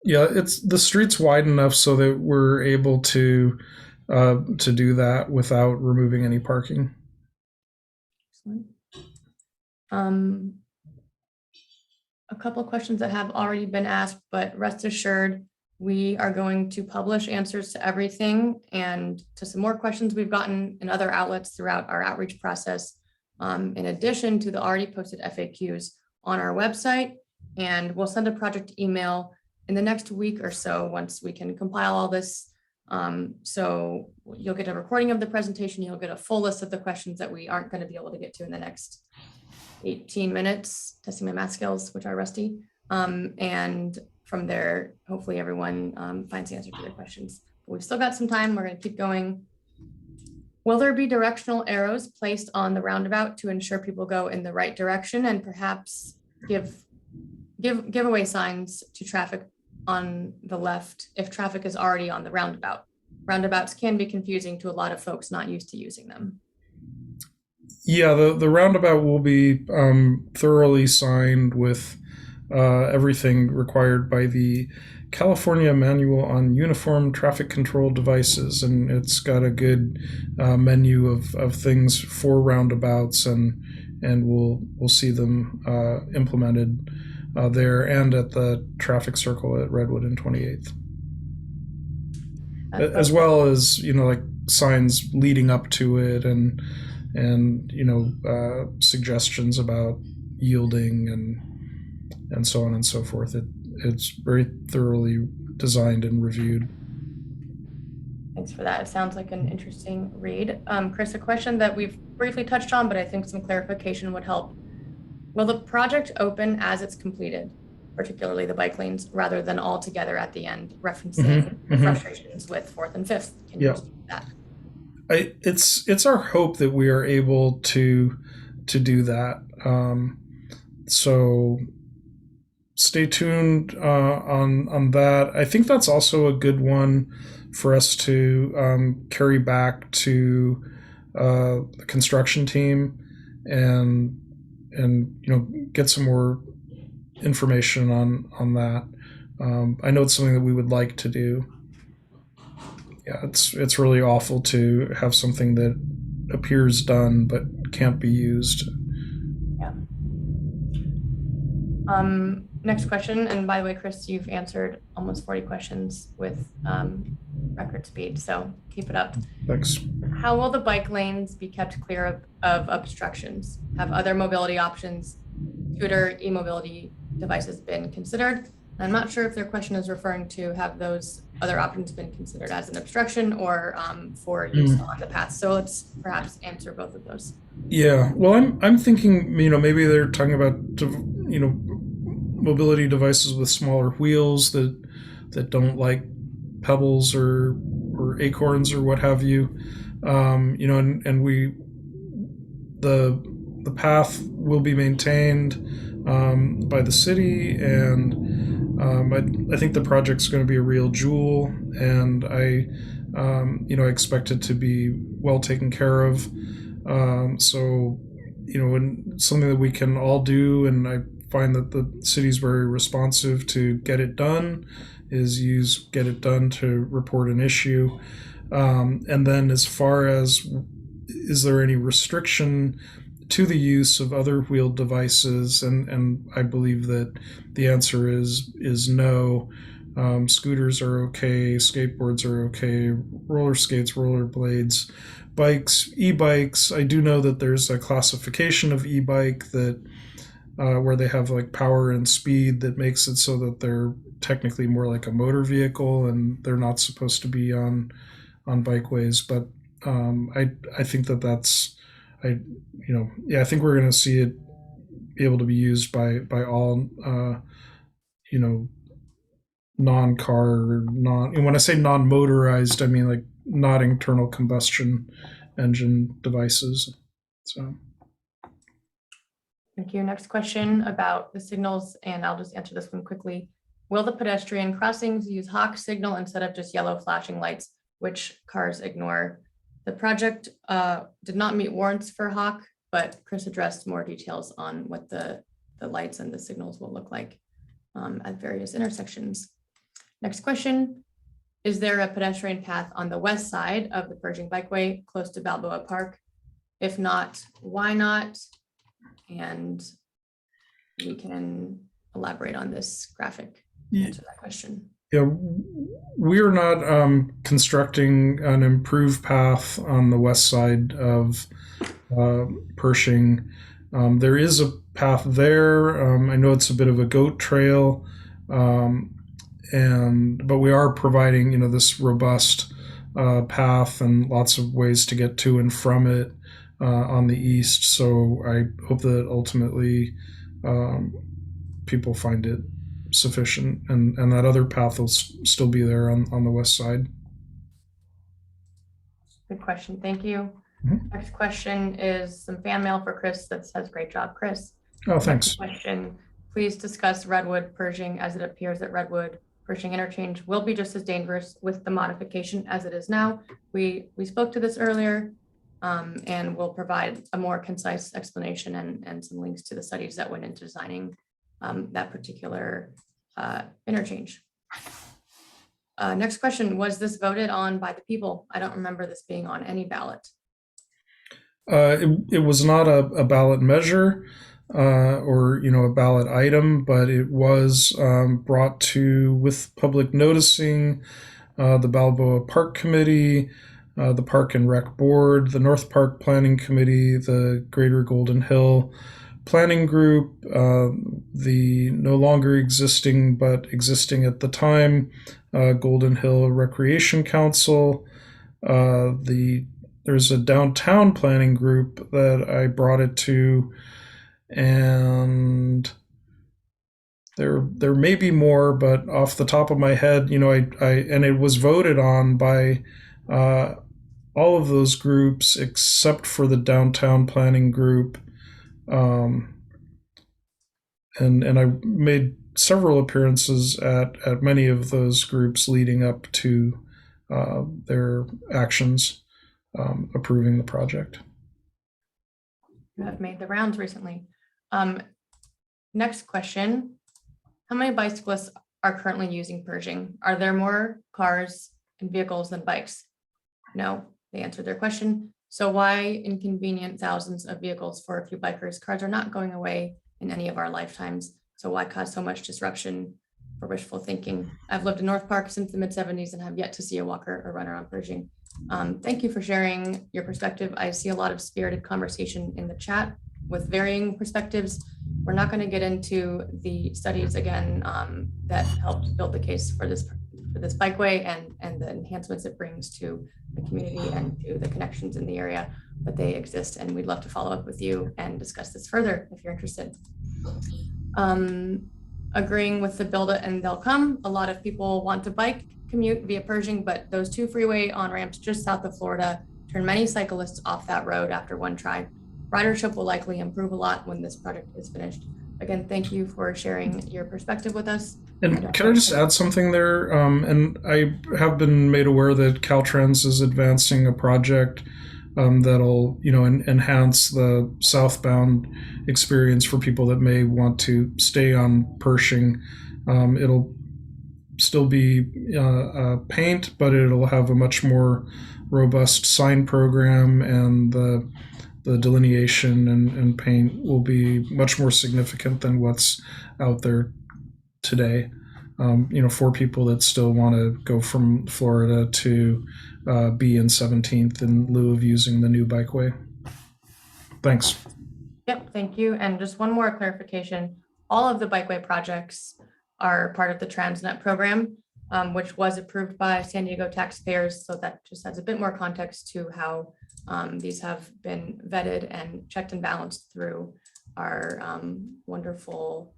Yeah, the street's wide enough so that we're able to do that without removing any parking. Excellent. A couple of questions that have already been asked, but rest assured, we are going to publish answers to everything and to some more questions we've gotten in other outlets throughout our outreach process, in addition to the already posted FAQs on our website. And we'll send a project email in the next week or so once we can compile all this. So you'll get a recording of the presentation. You'll get a full list of the questions that we aren't going to be able to get to in the next 18 minutes, testing my math skills, which are rusty. And from there, hopefully everyone finds the answer to their questions. But we've still got some time. We're going to keep going. Will there be directional arrows placed on the roundabout to ensure people go in the right direction, and perhaps give away signs to traffic on the left if traffic is already on the roundabout? Roundabouts can be confusing to a lot of folks not used to using them. Yeah, the roundabout will be thoroughly signed with everything required by the California Manual on Uniform Traffic Control Devices, and it's got a good menu of things for roundabouts, and we'll see them implemented there and at the traffic circle at Redwood and 28th, as well as like signs leading up to it and suggestions about yielding and so on and so forth. It's very thoroughly designed and reviewed. Thanks for that. It sounds like an interesting read. Chris, a question that we've briefly touched on, but I think some clarification would help. Will the project open as it's completed, particularly the bike lanes, rather than all together at the end, referencing frustrations with 4th and 5th? Can you speak to that? it's our hope that we are able to do that. So stay tuned on that. I think that's also a good one for us to carry back to the construction team and get some more information on that. I know it's something that we would like to do. Yeah, it's really awful to have something that appears done but can't be used. Yeah. Next question, and by the way, Chris, you've answered almost 40 questions with record speed, so keep it up. Thanks. How will the bike lanes be kept clear of obstructions? Have other mobility options, scooter, e-mobility devices been considered? I'm not sure if their question is referring to have those other options been considered as an obstruction or for use on the path. So let's perhaps answer both of those. Yeah, well, I'm thinking, maybe they're talking about, mobility devices with smaller wheels that don't like pebbles or acorns or what have you. And the path will be maintained by the city, and I think the project's going to be a real jewel, and I expect it to be well taken care of. So, and something that we can all do, and I find that the city's very responsive to get it done, is use get it done to report an issue. And then as far as, is there any restriction to the use of other wheeled devices? And I believe that the answer is no. Scooters are okay, skateboards are okay, roller skates, roller blades, bikes, e-bikes. I do know that there's a classification of e-bike that where they have like power and speed that makes it so that they're technically more like a motor vehicle, and they're not supposed to be on bikeways. But I think that's I think we're going to see it be able to be used by all non-car or and when I say non-motorized, I mean like not internal combustion engine devices. So thank you. Next question about the signals, and I'll just answer this one quickly. Will the pedestrian crossings use hawk signal instead of just yellow flashing lights, which cars ignore? The project did not meet warrants for hawk, but Chris addressed more details on what the lights and the signals will look like at various intersections. Next question. Is there a pedestrian path on the west side of the Purging Bikeway close to Balboa Park? If not, why not? And we can elaborate on this graphic to answer that question. Yeah, we're not constructing an improved path on the west side of Pershing. There is a path there. I know it's a bit of a goat trail, but we are providing this robust path and lots of ways to get to and from it on the east. So I hope that ultimately people find it sufficient, and that other path will still be there on the west side. Good question. Thank you. Mm-hmm. Next question is some fan mail for Chris that says, great job, Chris. Oh, thanks. Next question. Please discuss Redwood Pershing, as it appears that Redwood Pershing interchange will be just as dangerous with the modification as it is now. We spoke to this earlier, and we'll provide a more concise explanation and some links to the studies that went into designing that particular interchange. Next question, was this voted on by the people? I don't remember this being on any ballot. It was not a ballot measure or a ballot item, but it was brought to, with public noticing, the Balboa Park Committee, the Park and Rec Board, the North Park Planning Committee, the Greater Golden Hill Planning Group, the no longer existing but existing at the time Golden Hill Recreation Council. There's a downtown planning group that I brought it to, and there may be more, but off the top of my head, and it was voted on by all of those groups except for the downtown planning group. And I made several appearances at many of those groups leading up to their actions approving the project. You have made the rounds recently. Next question. How many bicyclists are currently using Pershing? Are there more cars and vehicles than bikes? No, they answered their question. So why inconvenient thousands of vehicles for a few bikers? Cars are not going away in any of our lifetimes. So why cause so much disruption for wishful thinking? I've lived in North Park since the mid-70s and have yet to see a walker or runner on Pershing. Thank you for sharing your perspective. I see a lot of spirited conversation in the chat with varying perspectives. We're not going to get into the studies again that helped build the case for this bikeway and the enhancements it brings to the community and to the connections in the area, but they exist, and we'd love to follow up with you and discuss this further if you're interested. Agreeing with the build it and they'll come. A lot of people want to bike commute via Pershing, but those two freeway on-ramps just south of Florida turn many cyclists off that road after one try. Ridership will likely improve a lot when this project is finished. Again, thank you for sharing your perspective with us. And can I just add something there? And I have been made aware that Caltrans is advancing a project that'll, enhance the southbound experience for people that may want to stay on Pershing. It'll still be paint, but it'll have a much more robust sign program, and the delineation and paint will be much more significant than what's out there today. For people that still want to go from Florida to be in 17th in lieu of using the new bikeway. Thanks. Yep, thank you. And just one more clarification. All of the bikeway projects are part of the Transnet program, which was approved by San Diego taxpayers. So that just adds a bit more context to how these have been vetted and checked and balanced through our wonderful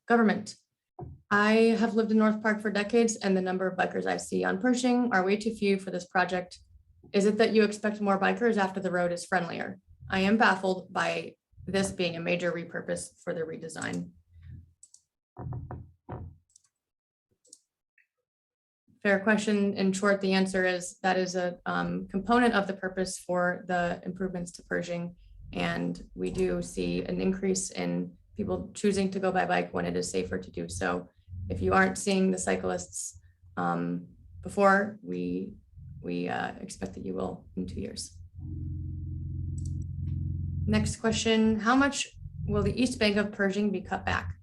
government. I have lived in North Park for decades, and the number of bikers I see on Pershing are way too few for this project. Is it that you expect more bikers after the road is friendlier? I am baffled by this being a major repurpose for the redesign. Fair question. In short, the answer is that is a component of the purpose for the improvements to Pershing. And we do see an increase in people choosing to go by bike when it is safer to do so. If you aren't seeing the cyclists before, we expect that you will in 2 years. Next question, how much will the east bank of Pershing be cut back?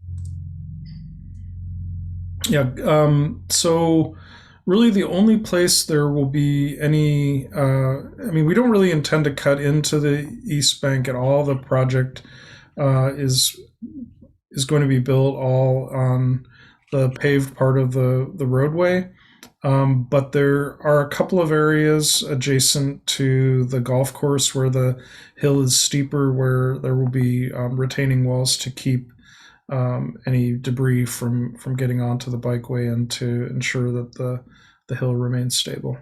Yeah, so really the only place there will be any, we don't really intend to cut into the east bank at all. The project is going to be built all on the paved part of the roadway. But there are a couple of areas adjacent to the golf course where the hill is steeper, where there will be retaining walls to keep any debris from getting onto the bikeway and to ensure that the hill remains stable.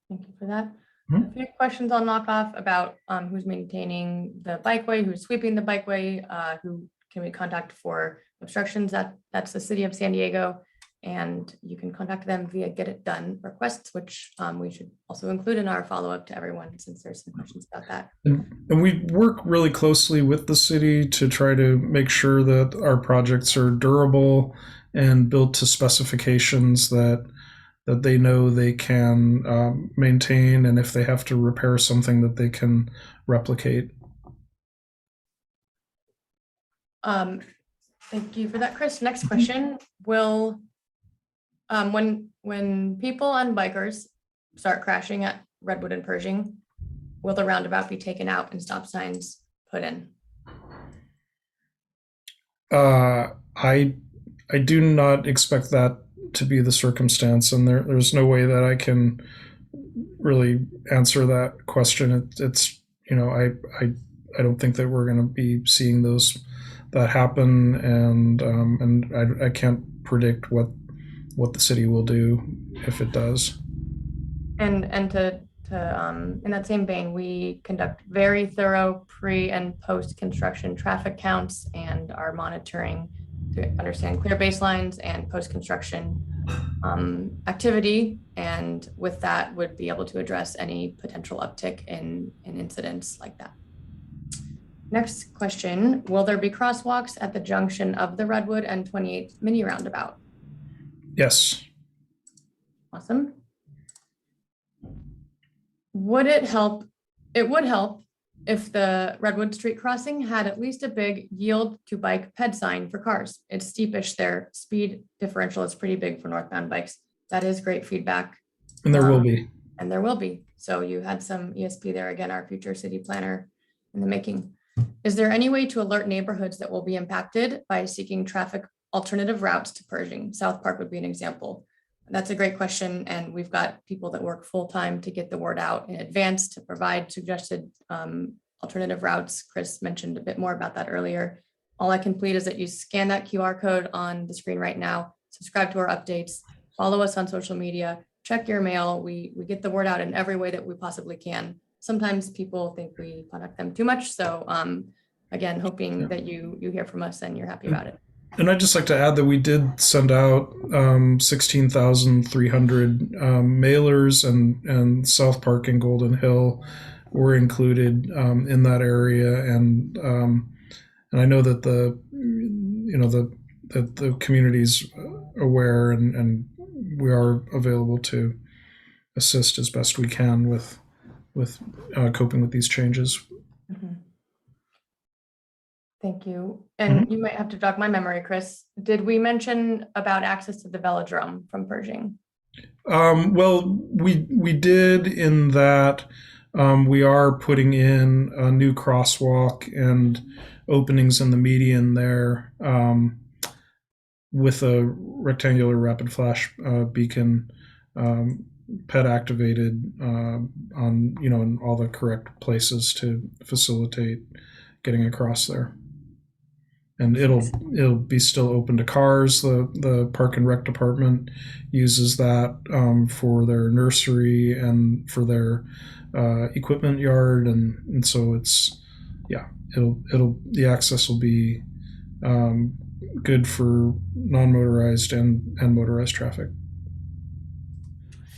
Thank you for that. A few questions I'll knock off about who's maintaining the bikeway, who's sweeping the bikeway, who can we contact for obstructions. That's the city of San Diego, and you can contact them via Get It Done requests, which we should also include in our follow-up to everyone since there's some questions about that. And we work really closely with the city to try to make sure that our projects are durable and built to specifications that they know they can maintain, and if they have to repair something that they can replicate. Thank you for that, Chris. Next question, will when people and bikers start crashing at Redwood and Purging, will the roundabout be taken out and stop signs put in? I do not expect that to be the circumstance, and there's no way that I can really answer that question. It's I don't think that we're going to be seeing that happen, and I can't predict what the city will do if it does. And to in that same vein, we conduct very thorough pre and post construction traffic counts and are monitoring to understand clear baselines and post construction activity. And with that, would be able to address any potential uptick in incidents like that. Next question, will there be crosswalks at the junction of the Redwood and 28th mini roundabout? Yes. Awesome. Would it help? It would help if the Redwood Street crossing had at least a big yield to bike ped sign for cars. It's steepish there. Speed differential is pretty big for northbound bikes. That is great feedback. And there will be. And there will be. So you had some ESP there, again, our future city planner in the making. Is there any way to alert neighborhoods that will be impacted by seeking traffic alternative routes to Pershing? South Park would be an example. That's a great question. And we've got people that work full-time to get the word out in advance to provide suggested alternative routes. Chris mentioned a bit more about that earlier. All I can plead is that you scan that QR code on the screen right now, subscribe to our updates, follow us on social media, check your mail. We get the word out in every way that we possibly can. Sometimes people think we contact them too much. So again, hoping that you hear from us and you're happy about it. And I'd just like to add that we did send out 16,300 mailers, and South Park and Golden Hill were included in that area. And I know that the community's aware, and we are available to assist as best we can with coping with these changes. Mm-hmm. Thank you. And you might have to jog my memory, Chris. Did we mention about access to the Velodrome from Purging? Well, we did, in that we are putting in a new crosswalk and openings in the median there with a rectangular rapid flash beacon, PED activated on in all the correct places to facilitate getting across there. And it'll be still open to cars. The Park and Rec department uses that for their nursery and for their equipment yard, and so the access will be good for non-motorized and motorized traffic.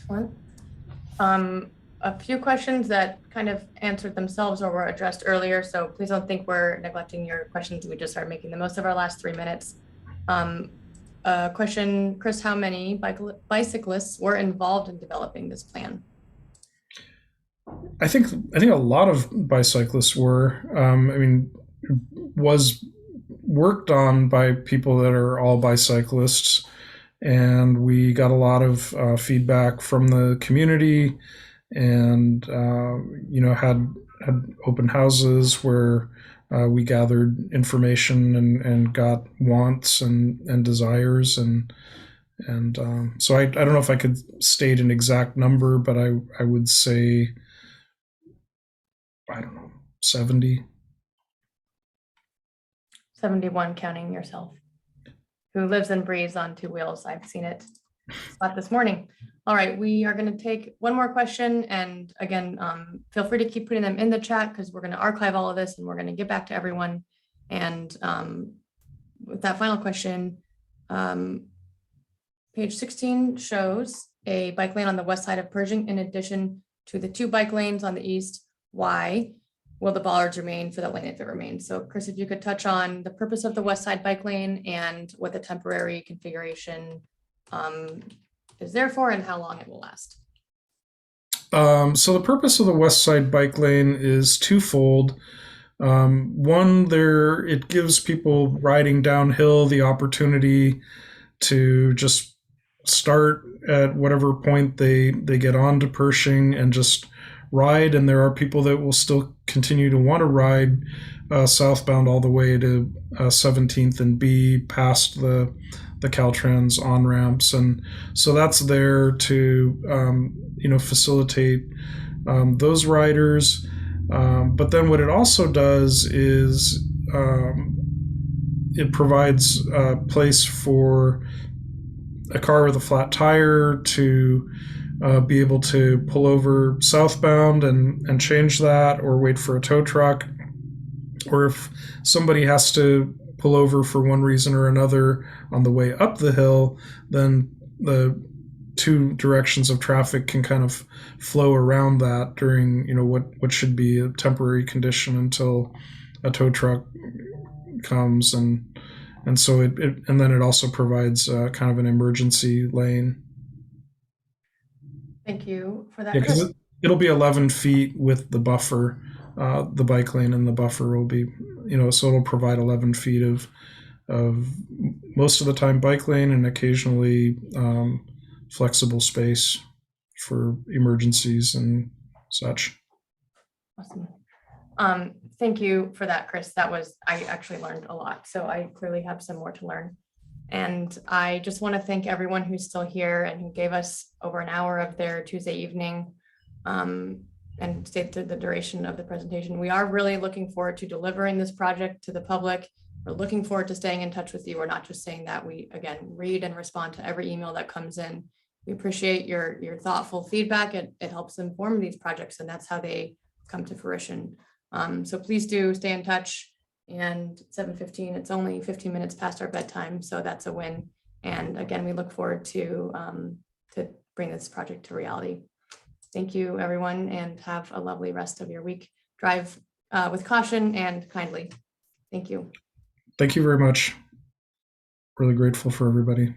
Excellent. A few questions that kind of answered themselves or were addressed earlier, so please don't think we're neglecting your questions. We just are making the most of our last 3 minutes. Question, Chris, how many bicyclists were involved in developing this plan? I think a lot of bicyclists were. Was worked on by people that are all bicyclists, and we got a lot of feedback from the community. And had open houses where we gathered information and got wants and desires, and so I don't know if I could state an exact number, but I would say, I don't know, 70. 71, counting yourself, who lives and breathes on 2 wheels. I've seen it spot this morning. All right, we are going to take one more question, and again, feel free to keep putting them in the chat because we're going to archive all of this and we're going to get back to everyone. And with that final question, page 16 shows a bike lane on the west side of Pershing in addition to the 2 bike lanes on the east. Why will the bollards remain for that lane if it remains? So Chris, if you could touch on the purpose of the west side bike lane and what the temporary configuration is there for and how long it will last. So the purpose of the west side bike lane is twofold. One, it gives people riding downhill the opportunity to just start at whatever point they get onto Pershing and just ride. And there are people that will still continue to want to ride southbound all the way to 17th and B past the Caltrans on-ramps. And so that's there to facilitate those riders. But then what it also does is it provides a place for a car with a flat tire to be able to pull over southbound and change that, or wait for a tow truck. Or if somebody has to pull over for one reason or another on the way up the hill, then the two directions of traffic can kind of flow around that during, what should be a temporary condition until a tow truck comes. And so and then it also provides kind of an emergency lane. Thank you for that. Yeah, because it'll be 11 feet with the buffer. The bike lane and the buffer will be, so it'll provide 11 feet of most of the time bike lane, and occasionally flexible space for emergencies and such. Awesome. Thank you for that, Chris. I actually learned a lot, so I clearly have some more to learn. And I just want to thank everyone who's still here and who gave us over an hour of their Tuesday evening and stayed through the duration of the presentation. We are really looking forward to delivering this project to the public. We're looking forward to staying in touch with you. We're not just saying that. We, again, read and respond to every email that comes in. We appreciate your thoughtful feedback. It helps inform these projects, and that's how they come to fruition. So please do stay in touch. And 7:15, it's only 15 minutes past our bedtime, so that's a win. And again, we look forward to bring this project to reality. Thank you, everyone, and have a lovely rest of your week. Drive with caution and kindly. Thank you. Thank you very much. Really grateful for everybody.